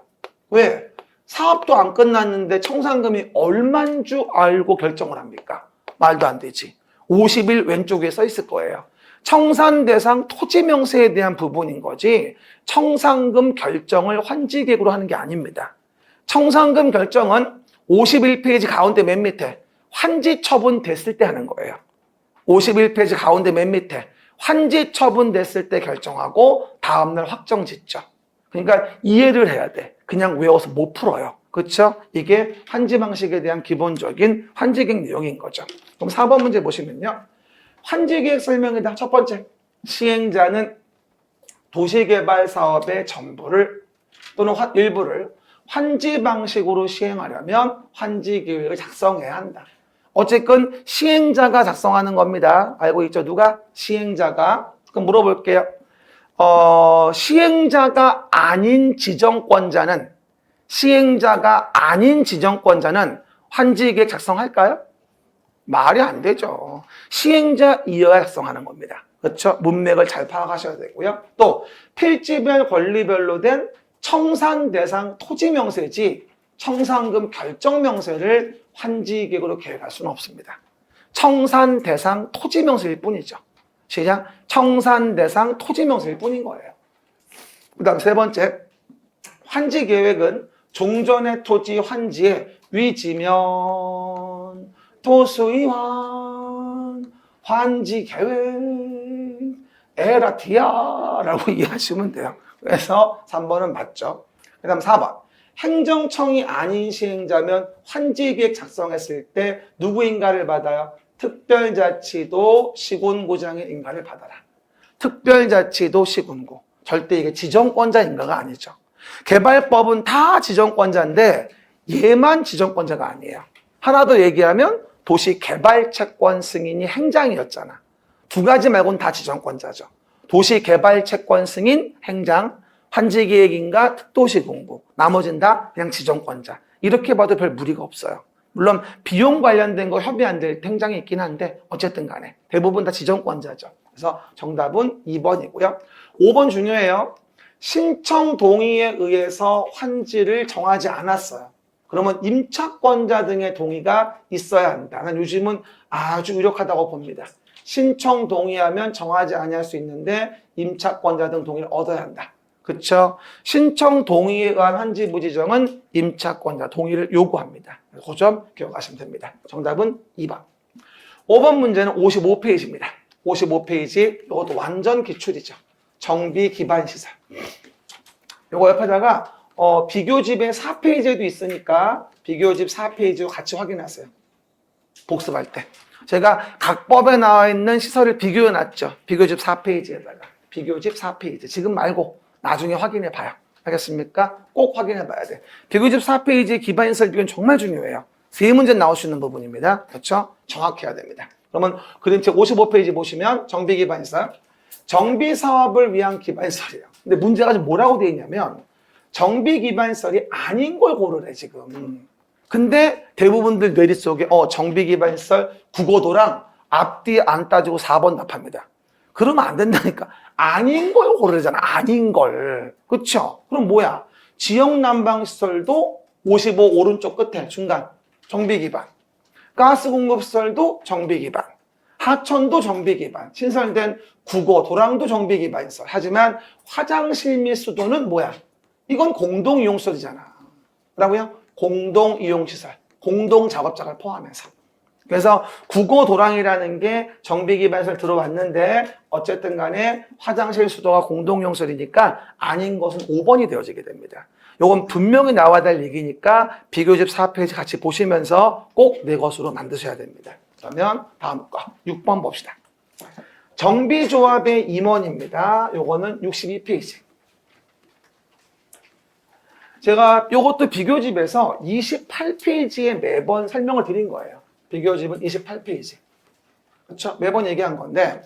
Speaker 1: 왜? 사업도 안 끝났는데 청산금이 얼마인 줄 알고 결정을 합니까? 말도 안 되지. 50일 왼쪽에 써 있을 거예요. 청산 대상 토지 명세에 대한 부분인 거지 청산금 결정을 환지 계획으로 하는 게 아닙니다. 청산금 결정은 51페이지 가운데 맨 밑에 환지 처분 됐을 때 하는 거예요. 51페이지 가운데 맨 밑에 환지 처분 됐을 때 결정하고 다음날 확정 짓죠. 그러니까 이해를 해야 돼. 그냥 외워서 못 풀어요. 그렇죠? 이게 환지 방식에 대한 기본적인 환지계획 내용인 거죠. 그럼 4번 문제 보시면요. 환지계획 설명이다. 첫 번째, 시행자는 도시개발 사업의 전부를 또는 일부를 환지 방식으로 시행하려면 환지계획을 작성해야 한다. 어쨌건 시행자가 작성하는 겁니다. 알고 있죠? 누가? 시행자가. 그럼 물어볼게요. 시행자가 아닌 지정권자는 환지계획 작성할까요? 말이 안 되죠. 시행자이어야 작성하는 겁니다. 그렇죠? 문맥을 잘 파악하셔야 되고요. 또 필지별 권리별로 된 청산 대상 토지 명세지 청산금 결정 명세를 환지계획으로 계획할 수는 없습니다. 청산 대상 토지 명세일 뿐이죠. 시작. 청산 대상 토지 명세일 뿐인 거예요. 그 다음 세 번째, 환지계획은 종전의 토지 환지에 위지면 도수이환 환지계획 에라티아라고 이해하시면 돼요. 그래서 3번은 맞죠. 그 다음 4번, 행정청이 아닌 시행자면 환지계획 작성했을 때 누구 인가를 받아요? 특별자치도 시군구장의 인가를 받아라. 특별자치도 시군구. 절대 이게 지정권자 인가가 아니죠. 개발법은 다 지정권자인데 얘만 지정권자가 아니에요. 하나 더 얘기하면 도시개발채권 승인이 행장이었잖아. 두 가지 말고는 다 지정권자죠. 도시개발채권 승인, 행장, 환지계획인가, 특도시군구. 나머지는 다 그냥 지정권자. 이렇게 봐도 별 무리가 없어요. 물론 비용 관련된 거 협의 안 될 행장이 있긴 한데 어쨌든 간에 대부분 다 지정권자죠. 그래서 정답은 2번이고요. 5번 중요해요. 신청 동의에 의해서 환지를 정하지 않았어요. 그러면 임차권자 등의 동의가 있어야 한다. 난 요즘은 아주 유력하다고 봅니다. 신청 동의하면 정하지 아니할 수 있는데 임차권자 등 동의를 얻어야 한다. 그렇죠? 신청 동의에 의한 환지 부지정은 임차권자 동의를 요구합니다. 그 점 기억하시면 됩니다. 정답은 2번. 5번 문제는 55페이지입니다. 55페이지, 이것도 완전 기출이죠. 정비 기반 시설. 요거 옆에다가 비교집에 4페이지에도 있으니까 비교집 4페이지로 같이 확인하세요. 복습할 때. 제가 각 법에 나와 있는 시설을 비교해 놨죠. 비교집 4페이지에다가. 비교집 4페이지. 지금 말고 나중에 확인해 봐요. 알겠습니까? 꼭 확인해 봐야 돼. 비교집 4페이지 기반 시설 비교는 정말 중요해요. 세 문제 나올 수 있는 부분입니다. 그렇죠? 정확해야 됩니다. 그러면 그림책 55페이지 보시면 정비 기반 시설. 정비 사업을 위한 기반 시설이에요. 근데 문제가 지금 뭐라고 되어 있냐면 정비 기반 시설이 아닌 걸 고르래 지금. 근데 대부분들 뇌리 속에 정비 기반 시설 국어도랑 앞뒤 안 따지고 4번 답합니다. 그러면 안 된다니까. 아닌 걸 고르잖아. 아닌 걸. 그렇죠? 그럼 뭐야? 지역 난방 시설도 55 오른쪽 끝에 중간 정비 기반. 가스 공급 시설도 정비 기반. 하천도 정비 기반. 신설된 국어, 도랑도 정비 기반 시설. 하지만 화장실 및 수도는 뭐야? 이건 공동 이용 시설이잖아. 뭐라고요? 공동 이용 시설. 공동 작업장을 포함해서. 그래서 국어 도랑이라는 게 정비 기반 시설 들어왔는데 어쨌든 간에 화장실 수도가 공동 이용 시설이니까 아닌 것은 5번이 되어지게 됩니다. 이건 분명히 나와야 될 얘기니까 비교집 4페이지 같이 보시면서 꼭 내 것으로 만드셔야 됩니다. 그러면 다음 거 6번 봅시다. 정비조합의 임원입니다. 요거는 62페이지. 제가 요것도 비교집에서 28페이지에 매번 설명을 드린 거예요. 비교집은 28페이지. 그렇죠? 매번 얘기한 건데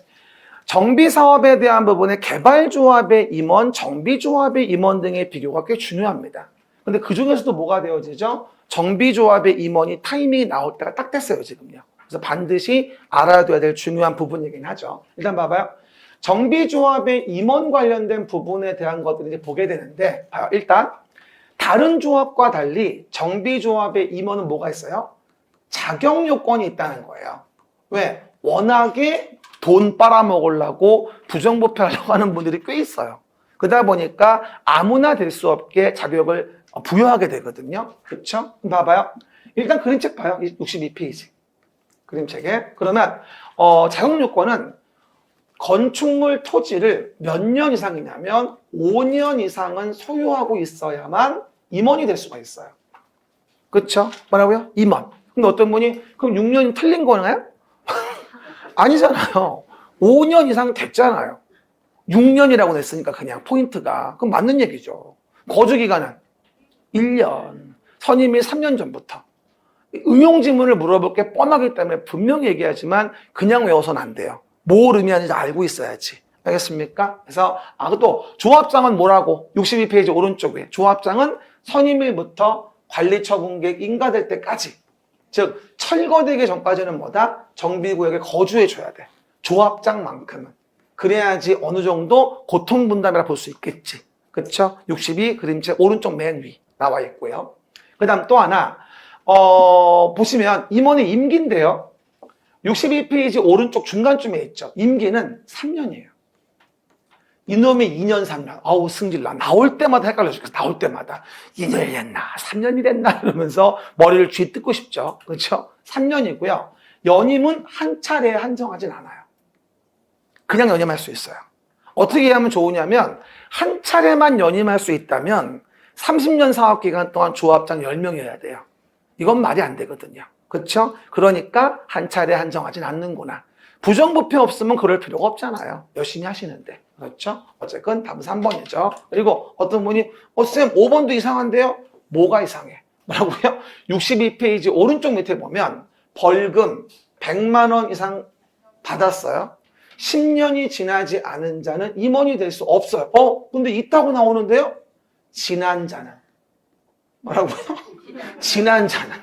Speaker 1: 정비사업에 대한 부분에 개발조합의 임원, 정비조합의 임원 등의 비교가 꽤 중요합니다. 근데 그 중에서도 뭐가 되어지죠? 정비조합의 임원이 타이밍이 나올 때가 딱 됐어요, 지금요. 그래서 반드시 알아둬야 될 중요한 부분이긴 하죠. 일단 봐봐요. 정비조합의 임원 관련된 부분에 대한 것들을 이제 보게 되는데, 봐요. 일단, 다른 조합과 달리 정비조합의 임원은 뭐가 있어요? 자격 요건이 있다는 거예요. 왜? 워낙에 돈 빨아먹으려고 부정부패하려고 하는 분들이 꽤 있어요. 그러다 보니까 아무나 될 수 없게 자격을 부여하게 되거든요. 그렇죠? 봐봐요. 일단 그림책 봐요. 62페이지. 그림책에. 그러면 자격 요건은 건축물 토지를 몇 년 이상이냐면 5년 이상은 소유하고 있어야만 임원이 될 수가 있어요. 그렇죠? 뭐라고요? 임원. 근데 어떤 분이 그럼 6년이 틀린 거나요? 아니잖아요. 5년 이상 됐잖아요. 6년이라고 냈으니까 그냥 포인트가. 그럼 맞는 얘기죠. 거주기간은 1년. 선임이 3년 전부터. 응용지문을 물어볼 게 뻔하기 때문에 분명히 얘기하지만 그냥 외워서는 안 돼요. 뭘 의미하는지 알고 있어야지. 알겠습니까? 그래서 또 조합장은 뭐라고? 62페이지 오른쪽에 조합장은 선임일부터 관리처분계획 인가될 때까지, 즉 철거되기 전까지는 뭐다? 정비구역에 거주해줘야 돼. 조합장만큼은. 그래야지 어느 정도 고통분담이라 볼 수 있겠지. 그쵸? 62 그림체 오른쪽 맨 위 나와 있고요. 그 다음 또 하나 보시면 임원의 임기인데요. 62페이지 오른쪽 중간쯤에 있죠. 임기는 3년이에요. 이놈이 2년, 3년. 아우, 승질나. 나올 때마다 헷갈려 죽겠어. 나올 때마다. 2년이 됐나? 3년이 됐나? 이러면서 머리를 쥐뜯고 싶죠. 그렇죠? 3년이고요. 연임은 한 차례에 한정하진 않아요. 그냥 연임할 수 있어요. 어떻게 하면 좋으냐면 한 차례만 연임할 수 있다면 30년 사업기간 동안 조합장 10명이어야 돼요. 이건 말이 안 되거든요. 그렇죠? 그러니까 한 차례 한정하진 않는구나. 부정부패 없으면 그럴 필요가 없잖아요. 열심히 하시는데. 그렇죠? 어쨌건 답은 3번이죠. 그리고 어떤 분이 쌤 5번도 이상한데요? 뭐가 이상해? 뭐라고요? 62페이지 오른쪽 밑에 보면 벌금 100만 원 이상 받았어요. 10년이 지나지 않은 자는 임원이 될 수 없어요. 근데 있다고 나오는데요? 지난 자는. 뭐라고요? 지난 자는.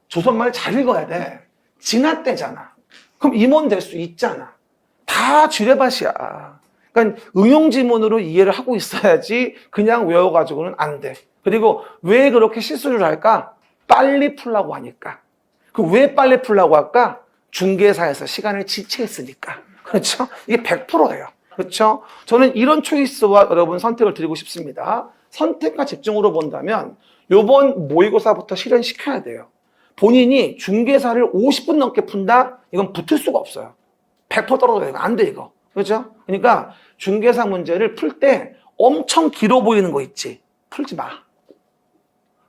Speaker 1: 조선말 잘 읽어야 돼. 지났대잖아. 그럼 임원 될 수 있잖아. 다 지뢰밭이야. 그러니까 응용지문으로 이해를 하고 있어야지 그냥 외워가지고는 안 돼. 그리고 왜 그렇게 실수를 할까? 빨리 풀라고 하니까. 왜 빨리 풀라고 할까? 중개사에서 시간을 지체했으니까. 그렇죠? 이게 100%예요. 그렇죠? 저는 이런 초이스와 여러분 선택을 드리고 싶습니다. 선택과 집중으로 본다면 요번 모의고사부터 실현시켜야 돼요. 본인이 중개사를 50분 넘게 푼다? 이건 붙을 수가 없어요. 100% 떨어져요. 안 돼, 이거. 그렇죠? 그러니까 중개사 문제를 풀 때 엄청 길어 보이는 거 있지? 풀지 마.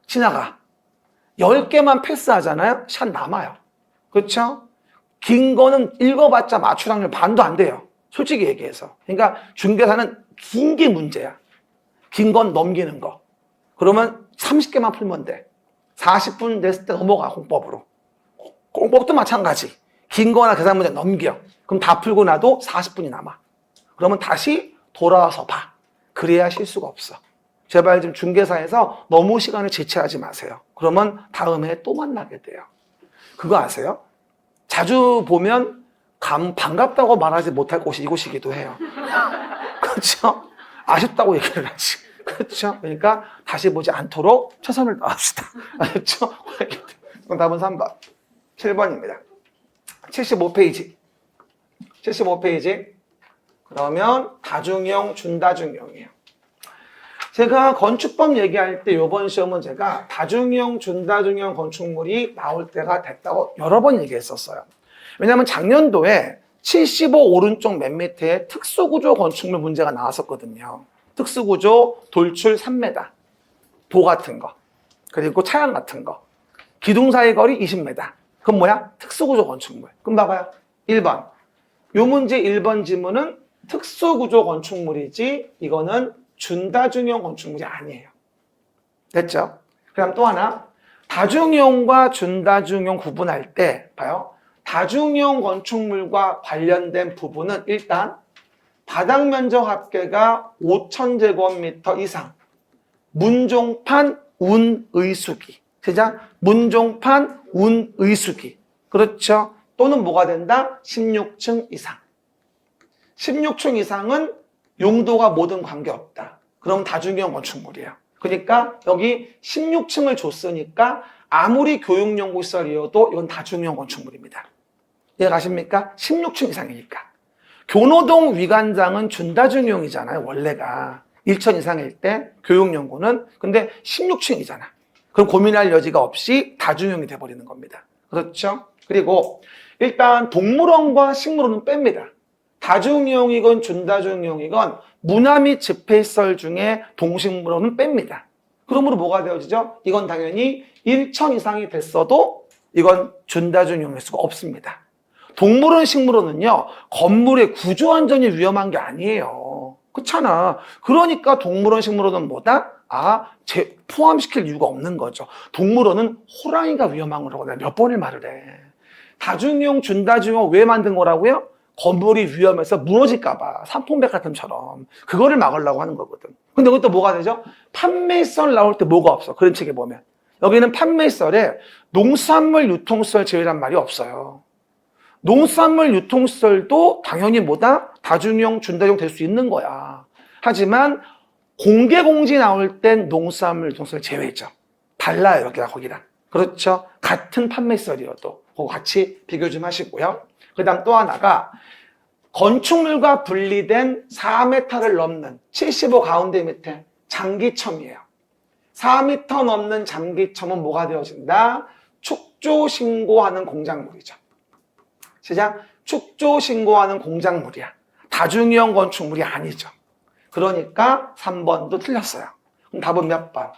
Speaker 1: 지나가. 10개만 패스하잖아요? 샷 남아요. 그렇죠? 긴 거는 읽어봤자 맞출 확률 반도 안 돼요. 솔직히 얘기해서. 그러니까 중개사는 긴 게 문제야. 긴 건 넘기는 거. 그러면 30개만 풀면 돼. 40분 됐을 때 넘어가, 공법으로. 공법도 마찬가지. 긴 거나 계산 문제 넘겨. 그럼 다 풀고 나도 40분이 남아. 그러면 다시 돌아와서 봐. 그래야 실수가 없어. 제발 좀 중개사에서 너무 시간을 지체하지 마세요. 그러면 다음에 또 만나게 돼요. 그거 아세요? 자주 보면 반갑다고 말하지 못할 곳이 이곳이기도 해요. 그렇죠? 아쉽다고 얘기를 하지. 그렇죠? 그러니까 다시 보지 않도록 최선을 다합시다. 알겠죠? 그럼 답은 3번. 7번입니다. 75페이지. 75페이지. 그러면 다중형, 준다중형이에요. 제가 건축법 얘기할 때 이번 시험은 제가 다중형, 준다중형 건축물이 나올 때가 됐다고 여러 번 얘기했었어요. 왜냐하면 작년도에 75 오른쪽 맨 밑에 특수구조 건축물 문제가 나왔었거든요. 특수구조 돌출 3m, 도 같은 거, 그리고 차양 같은 거, 기둥 사이 거리 20m. 그건 뭐야? 특수구조 건축물. 그럼 봐봐요. 1번. 요 문제 1번 지문은 특수구조 건축물이지 이거는 준다중형 건축물이 아니에요. 됐죠? 그다음 또 하나. 다중형과 준다중형 구분할 때 봐요. 다중형 건축물과 관련된 부분은 일단 바닥 면적 합계가 5,000제곱미터 이상, 문종판 운의수기. 시작. 문종판 운의수기. 그렇죠? 또는 뭐가 된다? 16층 이상. 16층 이상은 용도가 뭐든 관계없다. 그럼 다중형 건축물이에요. 그러니까 여기 16층을 줬으니까 아무리 교육연구시설이어도 이건 다중형 건축물입니다. 이해가십니까? 16층 이상이니까. 교노동 위관장은 준다중형이잖아요. 원래가 1천 이상일 때 교육연구는. 근데 16층이잖아. 그럼 고민할 여지가 없이 다중형이 돼버리는 겁니다. 그렇죠? 그리고 일단 동물원과 식물원은 뺍니다. 다중이용이건 준다중이용이건 문화 및 집회시설 중에 동식물원은 뺍니다. 그러므로 뭐가 되어지죠? 이건 당연히 1천 이상이 됐어도 이건 준다중이용일 수가 없습니다. 동물원, 식물원은요, 건물의 구조 안전이 위험한 게 아니에요. 그렇잖아. 그러니까 동물원, 식물원은 뭐다? 포함시킬 이유가 없는 거죠. 동물원은 호랑이가 위험한 거라고 내가 몇 번을 말을 해. 다중이용, 준다중이용 왜 만든 거라고요? 건물이 위험해서 무너질까봐. 삼풍백화점처럼. 그거를 막으려고 하는 거거든. 근데 그것도 뭐가 되죠? 판매시설 나올 때 뭐가 없어. 그런 책에 보면. 여기는 판매시설에 농산물 유통시설 제외란 말이 없어요. 농산물 유통시설도 당연히 뭐다? 다중이용, 준다중이용 될 수 있는 거야. 하지만 공개공지 나올 땐 농산물 유통시설 제외죠. 달라요, 여기랑 거기랑. 그렇죠? 같은 판매시설이어도 그거 같이 비교 좀 하시고요. 그 다음 또 하나가 건축물과 분리된 4m를 넘는 75 가운데 밑에 장기첨이에요. 4m 넘는 장기첨은 뭐가 되어진다? 축조 신고하는 공작물이죠. 시작. 축조 신고하는 공작물이야. 다중이용 건축물이 아니죠. 그러니까 3번도 틀렸어요. 그럼 답은 몇 번?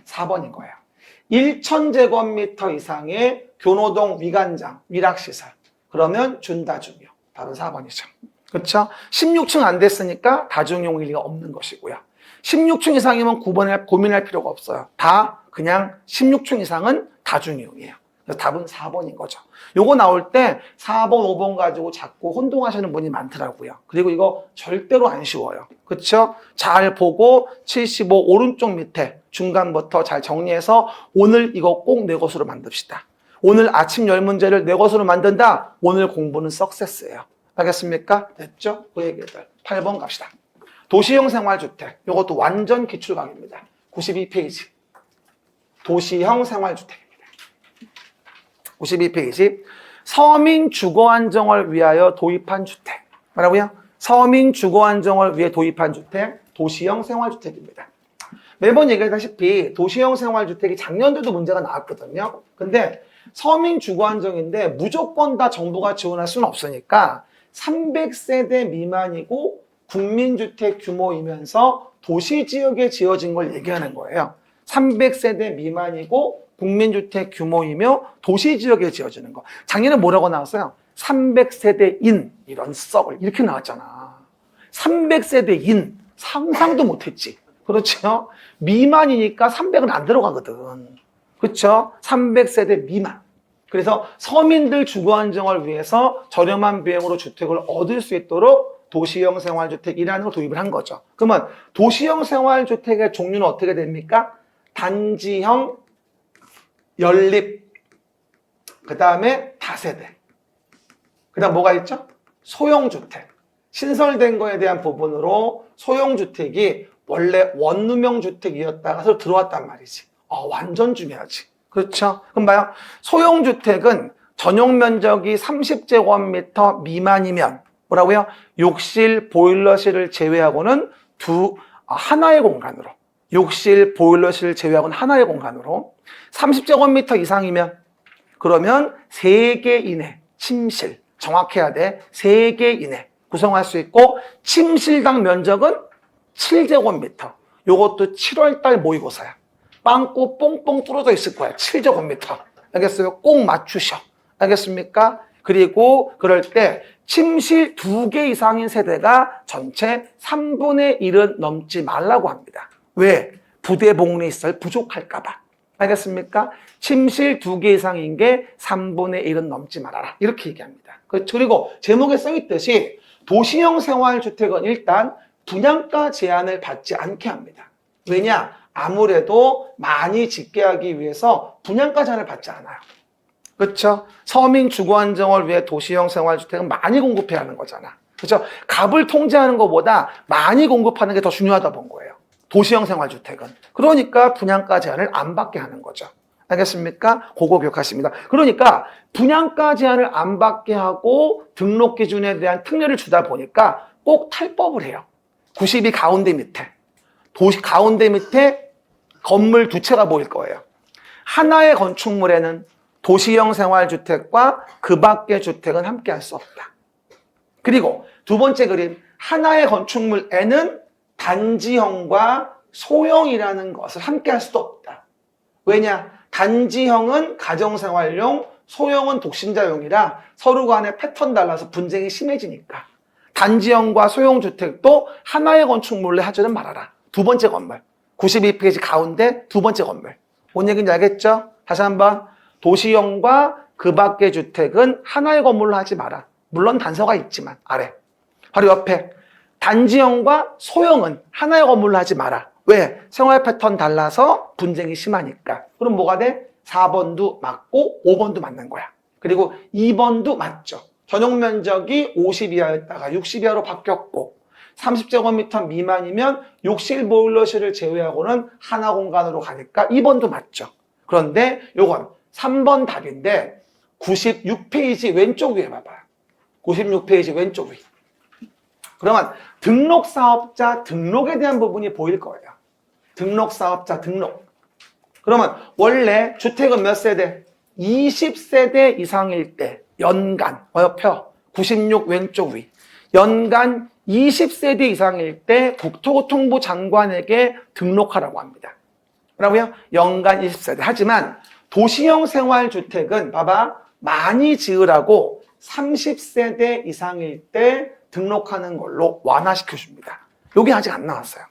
Speaker 1: 4번인 거예요. 1,000제곱미터 이상의 교노동 위관장, 위락시설. 그러면 준다중이용. 답은 4번이죠. 그렇죠? 16층 안 됐으니까 다중이용일 리가 없는 것이고요. 16층 이상이면 고민할 필요가 없어요. 다 그냥 16층 이상은 다중이용이에요. 그래서 답은 4번인 거죠. 요거 나올 때 4번, 5번 가지고 자꾸 혼동하시는 분이 많더라고요. 그리고 이거 절대로 안 쉬워요. 그렇죠? 잘 보고 75 오른쪽 밑에 중간부터 잘 정리해서 오늘 이거 꼭 내 것으로 만듭시다. 오늘 아침 10문제를 내 것으로 만든다. 오늘 공부는 석세스예요. 알겠습니까? 됐죠? 그 얘기들. 8번 갑시다. 도시형 생활주택. 이것도 완전 기출강입니다. 92페이지. 도시형 생활주택입니다. 92페이지. 서민 주거 안정을 위하여 도입한 주택. 뭐라고요? 서민 주거 안정을 위해 도입한 주택. 도시형 생활주택입니다. 매번 얘기하다시피 도시형 생활주택이 작년도도 문제가 나왔거든요. 근데 서민 주거 안정인데 무조건 다 정부가 지원할 수는 없으니까 300세대 미만이고 국민주택 규모이면서 도시지역에 지어진 걸 얘기하는 거예요. 300세대 미만이고 국민주택 규모이며 도시지역에 지어지는 거. 작년에 뭐라고 나왔어요? 300세대인 이런 썩을 이렇게 나왔잖아. 300세대인 상상도 못했지. 그렇죠? 미만이니까 300은 안 들어가거든. 그렇죠? 300세대 미만. 그래서 서민들 주거 안정을 위해서 저렴한 비용으로 주택을 얻을 수 있도록 도시형 생활주택이라는 걸 도입을 한 거죠. 그러면 도시형 생활주택의 종류는 어떻게 됩니까? 단지형, 연립, 그 다음에 다세대. 그 다음 뭐가 있죠? 소형주택. 신설된 거에 대한 부분으로 소형주택이 원래 원룸형 주택이었다가 들어왔단 말이지. 완전 중요하지. 그렇죠? 그럼 봐요. 소형주택은 전용 면적이 30제곱미터 미만이면 뭐라고요? 욕실, 보일러실을 제외하고는 하나의 공간으로. 욕실, 보일러실을 제외하고는 하나의 공간으로. 30제곱미터 이상이면 그러면 3개 이내 침실. 정확해야 돼. 3개 이내 구성할 수 있고 침실당 면적은 7제곱미터. 요것도 7월달 모의고사야. 빵꾸 뽕뽕 뚫어져 있을 거야. 7제곱미터. 알겠어요? 꼭 맞추셔. 알겠습니까? 그리고 그럴 때 침실 2개 이상인 세대가 전체 3분의 1은 넘지 말라고 합니다. 왜? 부대 복리시설 부족할까봐. 알겠습니까? 침실 2개 이상인 게 3분의 1은 넘지 말아라. 이렇게 얘기합니다. 그리고 제목에 써있듯이 도시형 생활주택은 일단 분양가 제한을 받지 않게 합니다. 왜냐? 아무래도 많이 짓게 하기 위해서 분양가 제한을 받지 않아요. 그렇죠? 서민 주거 안정을 위해 도시형 생활주택은 많이 공급해야 하는 거잖아. 그렇죠? 값을 통제하는 것보다 많이 공급하는 게 더 중요하다 본 거예요. 도시형 생활주택은. 그러니까 분양가 제한을 안 받게 하는 거죠. 알겠습니까? 그거 기억하십니다. 그러니까 분양가 제한을 안 받게 하고 등록 기준에 대한 특례를 주다 보니까 꼭 탈법을 해요. 92 가운데 밑에. 도시 가운데 밑에 건물 2채가 보일 거예요. 하나의 건축물에는 도시형 생활주택과 그 밖의 주택은 함께 할 수 없다. 그리고 두 번째 그림, 하나의 건축물 N은 단지형과 소형이라는 것을 함께 할 수도 없다. 왜냐? 단지형은 가정생활용, 소형은 독신자용이라 서로 간에 패턴 달라서 분쟁이 심해지니까. 단지형과 소형 주택도 하나의 건축물로 하지는 말아라. 두 번째 건물. 92페이지 가운데 두 번째 건물. 뭔 얘기인지 알겠죠? 다시 한번. 도시형과 그 밖의 주택은 하나의 건물로 하지 마라. 물론 단서가 있지만 아래. 바로 옆에. 단지형과 소형은 하나의 건물로 하지 마라. 왜? 생활 패턴 달라서 분쟁이 심하니까. 그럼 뭐가 돼? 4번도 맞고 5번도 맞는 거야. 그리고 2번도 맞죠. 전용 면적이 50 이하였다가 60 이하로 바뀌었고 30제곱미터 미만이면 욕실 보일러실을 제외하고는 하나 공간으로 가니까 2번도 맞죠. 그런데 요건 3번 답인데 96페이지 왼쪽 위에 봐봐요. 96페이지 왼쪽 위. 그러면 등록사업자 등록에 대한 부분이 보일 거예요. 등록사업자 등록. 그러면 원래 주택은 몇 세대? 20세대 이상일 때 연간 옆에 96 왼쪽 위. 연간 20세대 이상일 때 국토교통부 장관에게 등록하라고 합니다. 뭐라고요? 연간 20세대. 하지만 도시형 생활주택은 봐봐. 많이 지으라고 30세대 이상일 때 등록하는 걸로 완화시켜 줍니다. 여기 아직 안 나왔어요.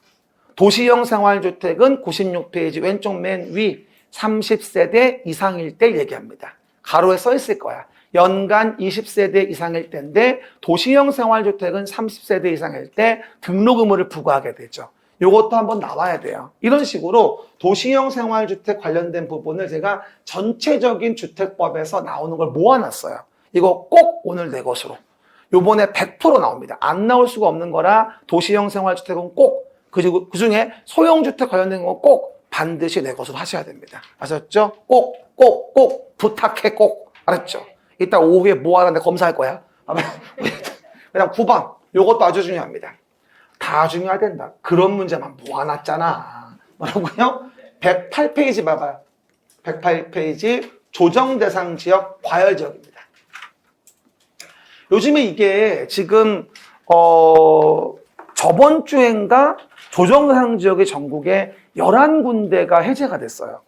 Speaker 1: 도시형 생활주택은 96페이지 왼쪽 맨 위 30세대 이상일 때 얘기합니다. 가로에 써 있을 거야. 연간 20세대 이상일 때인데 도시형 생활주택은 30세대 이상일 때 등록 의무를 부과하게 되죠. 이것도 한번 나와야 돼요. 이런 식으로 도시형 생활주택 관련된 부분을 제가 전체적인 주택법에서 나오는 걸 모아놨어요. 이거 꼭 오늘 내 것으로. 요번에 100% 나옵니다. 안 나올 수가 없는 거라 도시형 생활주택은 꼭, 그리고 그중에 소형주택 관련된 건 꼭 반드시 내 것으로 하셔야 됩니다. 아셨죠? 꼭 부탁해 꼭. 알았죠? 이따 오후에 뭐 하나 내가 검사할 거야. 그다음 9번. 요것도 아주 중요합니다. 다 중요해야 된다. 그런 문제만 모아놨잖아. 뭐라고요? 108페이지 봐봐요. 108페이지 조정대상 지역 과열지역입니다. 요즘에 이게 지금 저번 주인가 조정대상 지역이 전국에 11군데가 해제가 됐어요.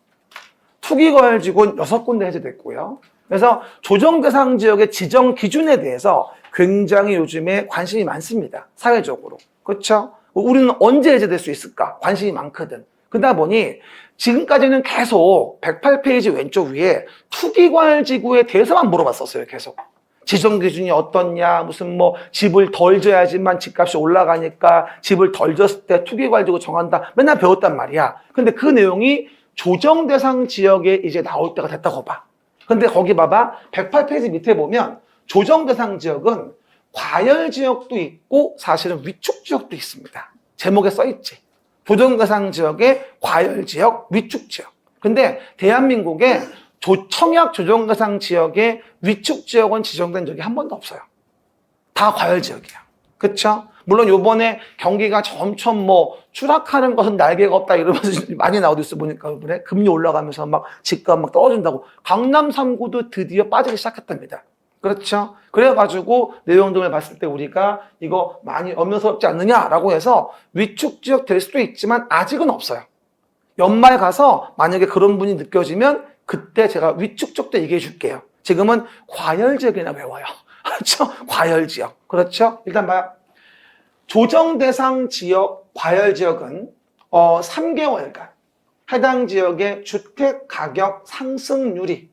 Speaker 1: 투기과열지구는 6군데 해제됐고요. 그래서 조정대상 지역의 지정 기준에 대해서 굉장히 요즘에 관심이 많습니다. 사회적으로. 그렇죠? 우리는 언제 해제될 수 있을까? 관심이 많거든. 그러다 보니 지금까지는 계속 108페이지 왼쪽 위에 투기과열지구에 대해서만 물어봤었어요. 계속. 지정 기준이 어떻냐, 무슨 뭐 집을 덜 져야지만 집값이 올라가니까 집을 덜 졌을 때 투기과열지구 정한다. 맨날 배웠단 말이야. 근데 그 내용이 조정 대상 지역에 이제 나올 때가 됐다고 봐. 근데 거기 봐봐. 108페이지 밑에 보면 조정 대상 지역은 과열 지역도 있고 사실은 위축 지역도 있습니다. 제목에 써 있지. 조정 대상 지역의 과열 지역, 위축 지역. 근데 대한민국에 청약 조정 대상 지역의 위축 지역은 지정된 적이 한 번도 없어요. 다 과열 지역이야. 그렇죠? 물론 요번에 경기가 점점 뭐 추락하는 것은 날개가 없다 이러면서 많이 나오고 있어 보니까 이번에 금리 올라가면서 막 집값 막 떨어진다고 강남 3구도 드디어 빠지기 시작했답니다. 그렇죠? 그래가지고 내용 등을 봤을 때 우리가 이거 많이 엄려스럽지 않느냐라고 해서 위축 지역 될 수도 있지만 아직은 없어요. 연말 가서 만약에 그런 분이 느껴지면 그때 제가 위축 지역도 얘기해 줄게요. 지금은 과열 지역이나 외워요. 그렇죠? 과열 지역. 그렇죠? 일단 봐요. 조정 대상 지역, 과열 지역은 3개월간 해당 지역의 주택 가격 상승률이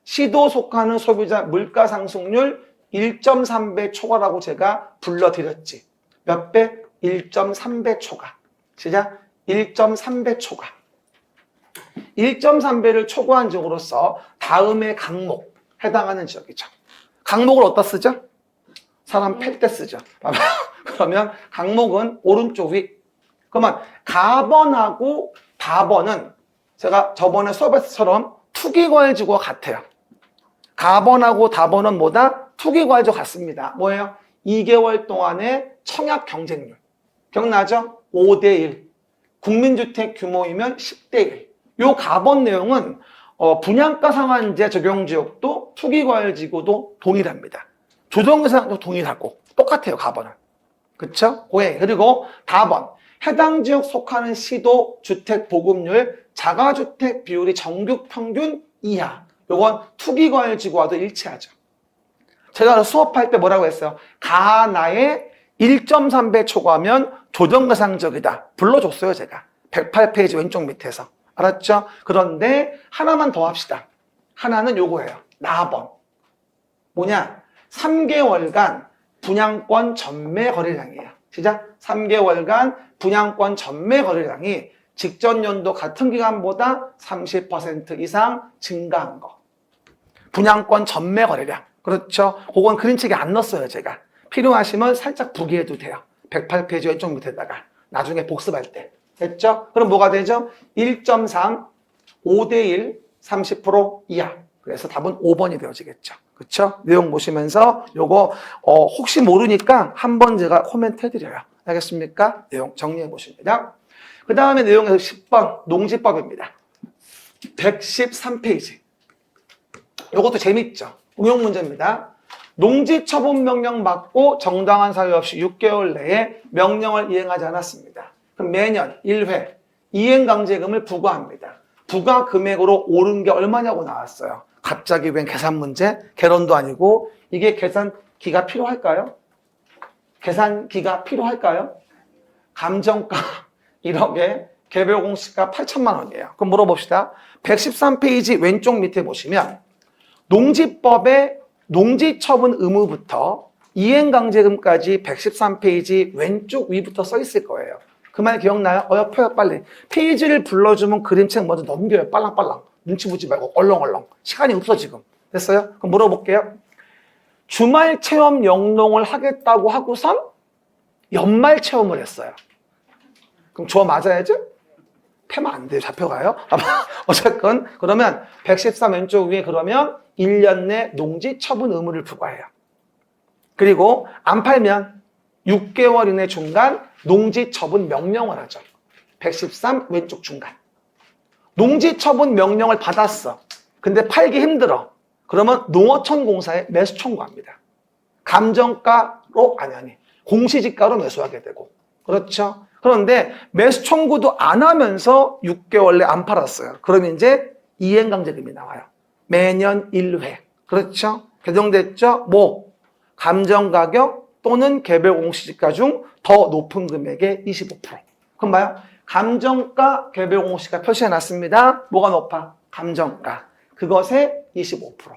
Speaker 1: 시도 속하는 소비자 물가 상승률 1.3배 초과라고 제가 불러드렸지. 몇 배? 1.3배 초과. 시작. 1.3배 초과. 1.3배를 초과한 지역으로서 다음의 강목 해당하는 지역이죠. 강목을 어디다 쓰죠? 사람 팰 때 쓰죠. 그러면 강목은 오른쪽 위. 그러면 가번하고 다번은 제가 저번에 수업에서처럼 투기과열지구와 같아요. 가번하고 다번은 뭐다? 투기과열지구 같습니다. 뭐예요? 2개월 동안의 청약 경쟁률. 기억나죠? 5대1. 국민주택 규모이면 10대1. 요 가번 내용은 분양가 상한제 적용 지역도 투기과열지구도 동일합니다. 조정대상도 동일하고. 똑같아요, 가번은. 그쵸? 고해. 그리고 다번. 해당 지역 속하는 시도 주택 보급률, 자가주택 비율이 전국 평균 이하. 요건 투기과열지구와도 일치하죠. 제가 수업할 때 뭐라고 했어요? 가나의 1.3배 초과하면 조정가상적이다. 불러줬어요, 제가. 108페이지 왼쪽 밑에서. 알았죠? 그런데 하나만 더 합시다. 하나는 요거예요. 나번. 뭐냐? 3개월간 분양권 전매 거래량이에요. 시작. 3개월간 분양권 전매 거래량이 직전 연도 같은 기간보다 30% 이상 증가한 거. 분양권 전매 거래량. 그렇죠? 그건 그림책에 안 넣었어요, 제가. 필요하시면 살짝 부기해도 돼요. 108페이지 왼쪽 밑에다가. 나중에 복습할 때. 됐죠? 그럼 뭐가 되죠? 1.3, 5대1, 30% 이하. 그래서 답은 5번이 되어지겠죠. 그쵸? 내용 보시면서 요거 혹시 모르니까 한번 제가 코멘트 해드려요. 알겠습니까? 내용 정리해 보십니다. 그 다음에 내용에서 10번 농지법입니다. 113페이지. 요것도 재밌죠? 응용 문제입니다. 농지 처분 명령 받고 정당한 사유 없이 6개월 내에 명령을 이행하지 않았습니다. 그럼 매년 1회 이행강제금을 부과합니다. 부과 금액으로 오른 게 얼마냐고 나왔어요. 갑자기 웬 계산 문제? 개론도 아니고 이게 계산기가 필요할까요? 계산기가 필요할까요? 감정가 1억에 개별 공시가 8천만 원이에요. 그럼 물어봅시다. 113페이지 왼쪽 밑에 보시면 농지법의 농지처분 의무부터 이행강제금까지 113페이지 왼쪽 위부터 써 있을 거예요. 그 말 기억나요? 펴요 빨리. 페이지를 불러주면 그림책 먼저 넘겨요. 빨랑빨랑. 눈치 보지 말고 얼렁얼렁. 시간이 없어 지금. 됐어요? 그럼 물어볼게요. 주말 체험 영농을 하겠다고 하고선 연말 체험을 했어요. 그럼 주어 맞아야죠? 패면 안 돼요. 잡혀가요. 어쨌건 그러면 113 왼쪽 위에 그러면 1년 내 농지 처분 의무를 부과해요. 그리고 안 팔면 6개월 이내 중간 농지 처분 명령을 하죠. 113 왼쪽 중간. 농지 처분 명령을 받았어. 근데 팔기 힘들어. 그러면 농어촌공사에 매수 청구합니다. 감정가로 아니 공시지가로 매수하게 되고. 그렇죠? 그런데 매수 청구도 안 하면서 6개월 내 안 팔았어요. 그럼 이제 이행강제금이 나와요. 매년 1회. 그렇죠? 개정됐죠? 뭐 감정가격 또는 개별 공시지가 중 더 높은 금액의 25%. 그럼 봐요. 감정가 개별 공시가 표시해놨습니다. 뭐가 높아? 감정가. 그것의 25%.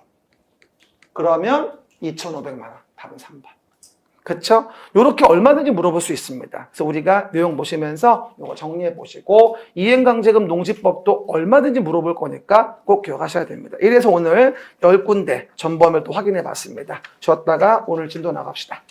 Speaker 1: 그러면 2,500만 원. 답은 3번. 그쵸? 요렇게 얼마든지 물어볼 수 있습니다. 그래서 우리가 내용 보시면서 요거 정리해 보시고 이행강제금 농지법도 얼마든지 물어볼 거니까 꼭 기억하셔야 됩니다. 이래서 오늘 10군데 전범을 또 확인해 봤습니다. 쉬었다가 오늘 진도 나갑시다.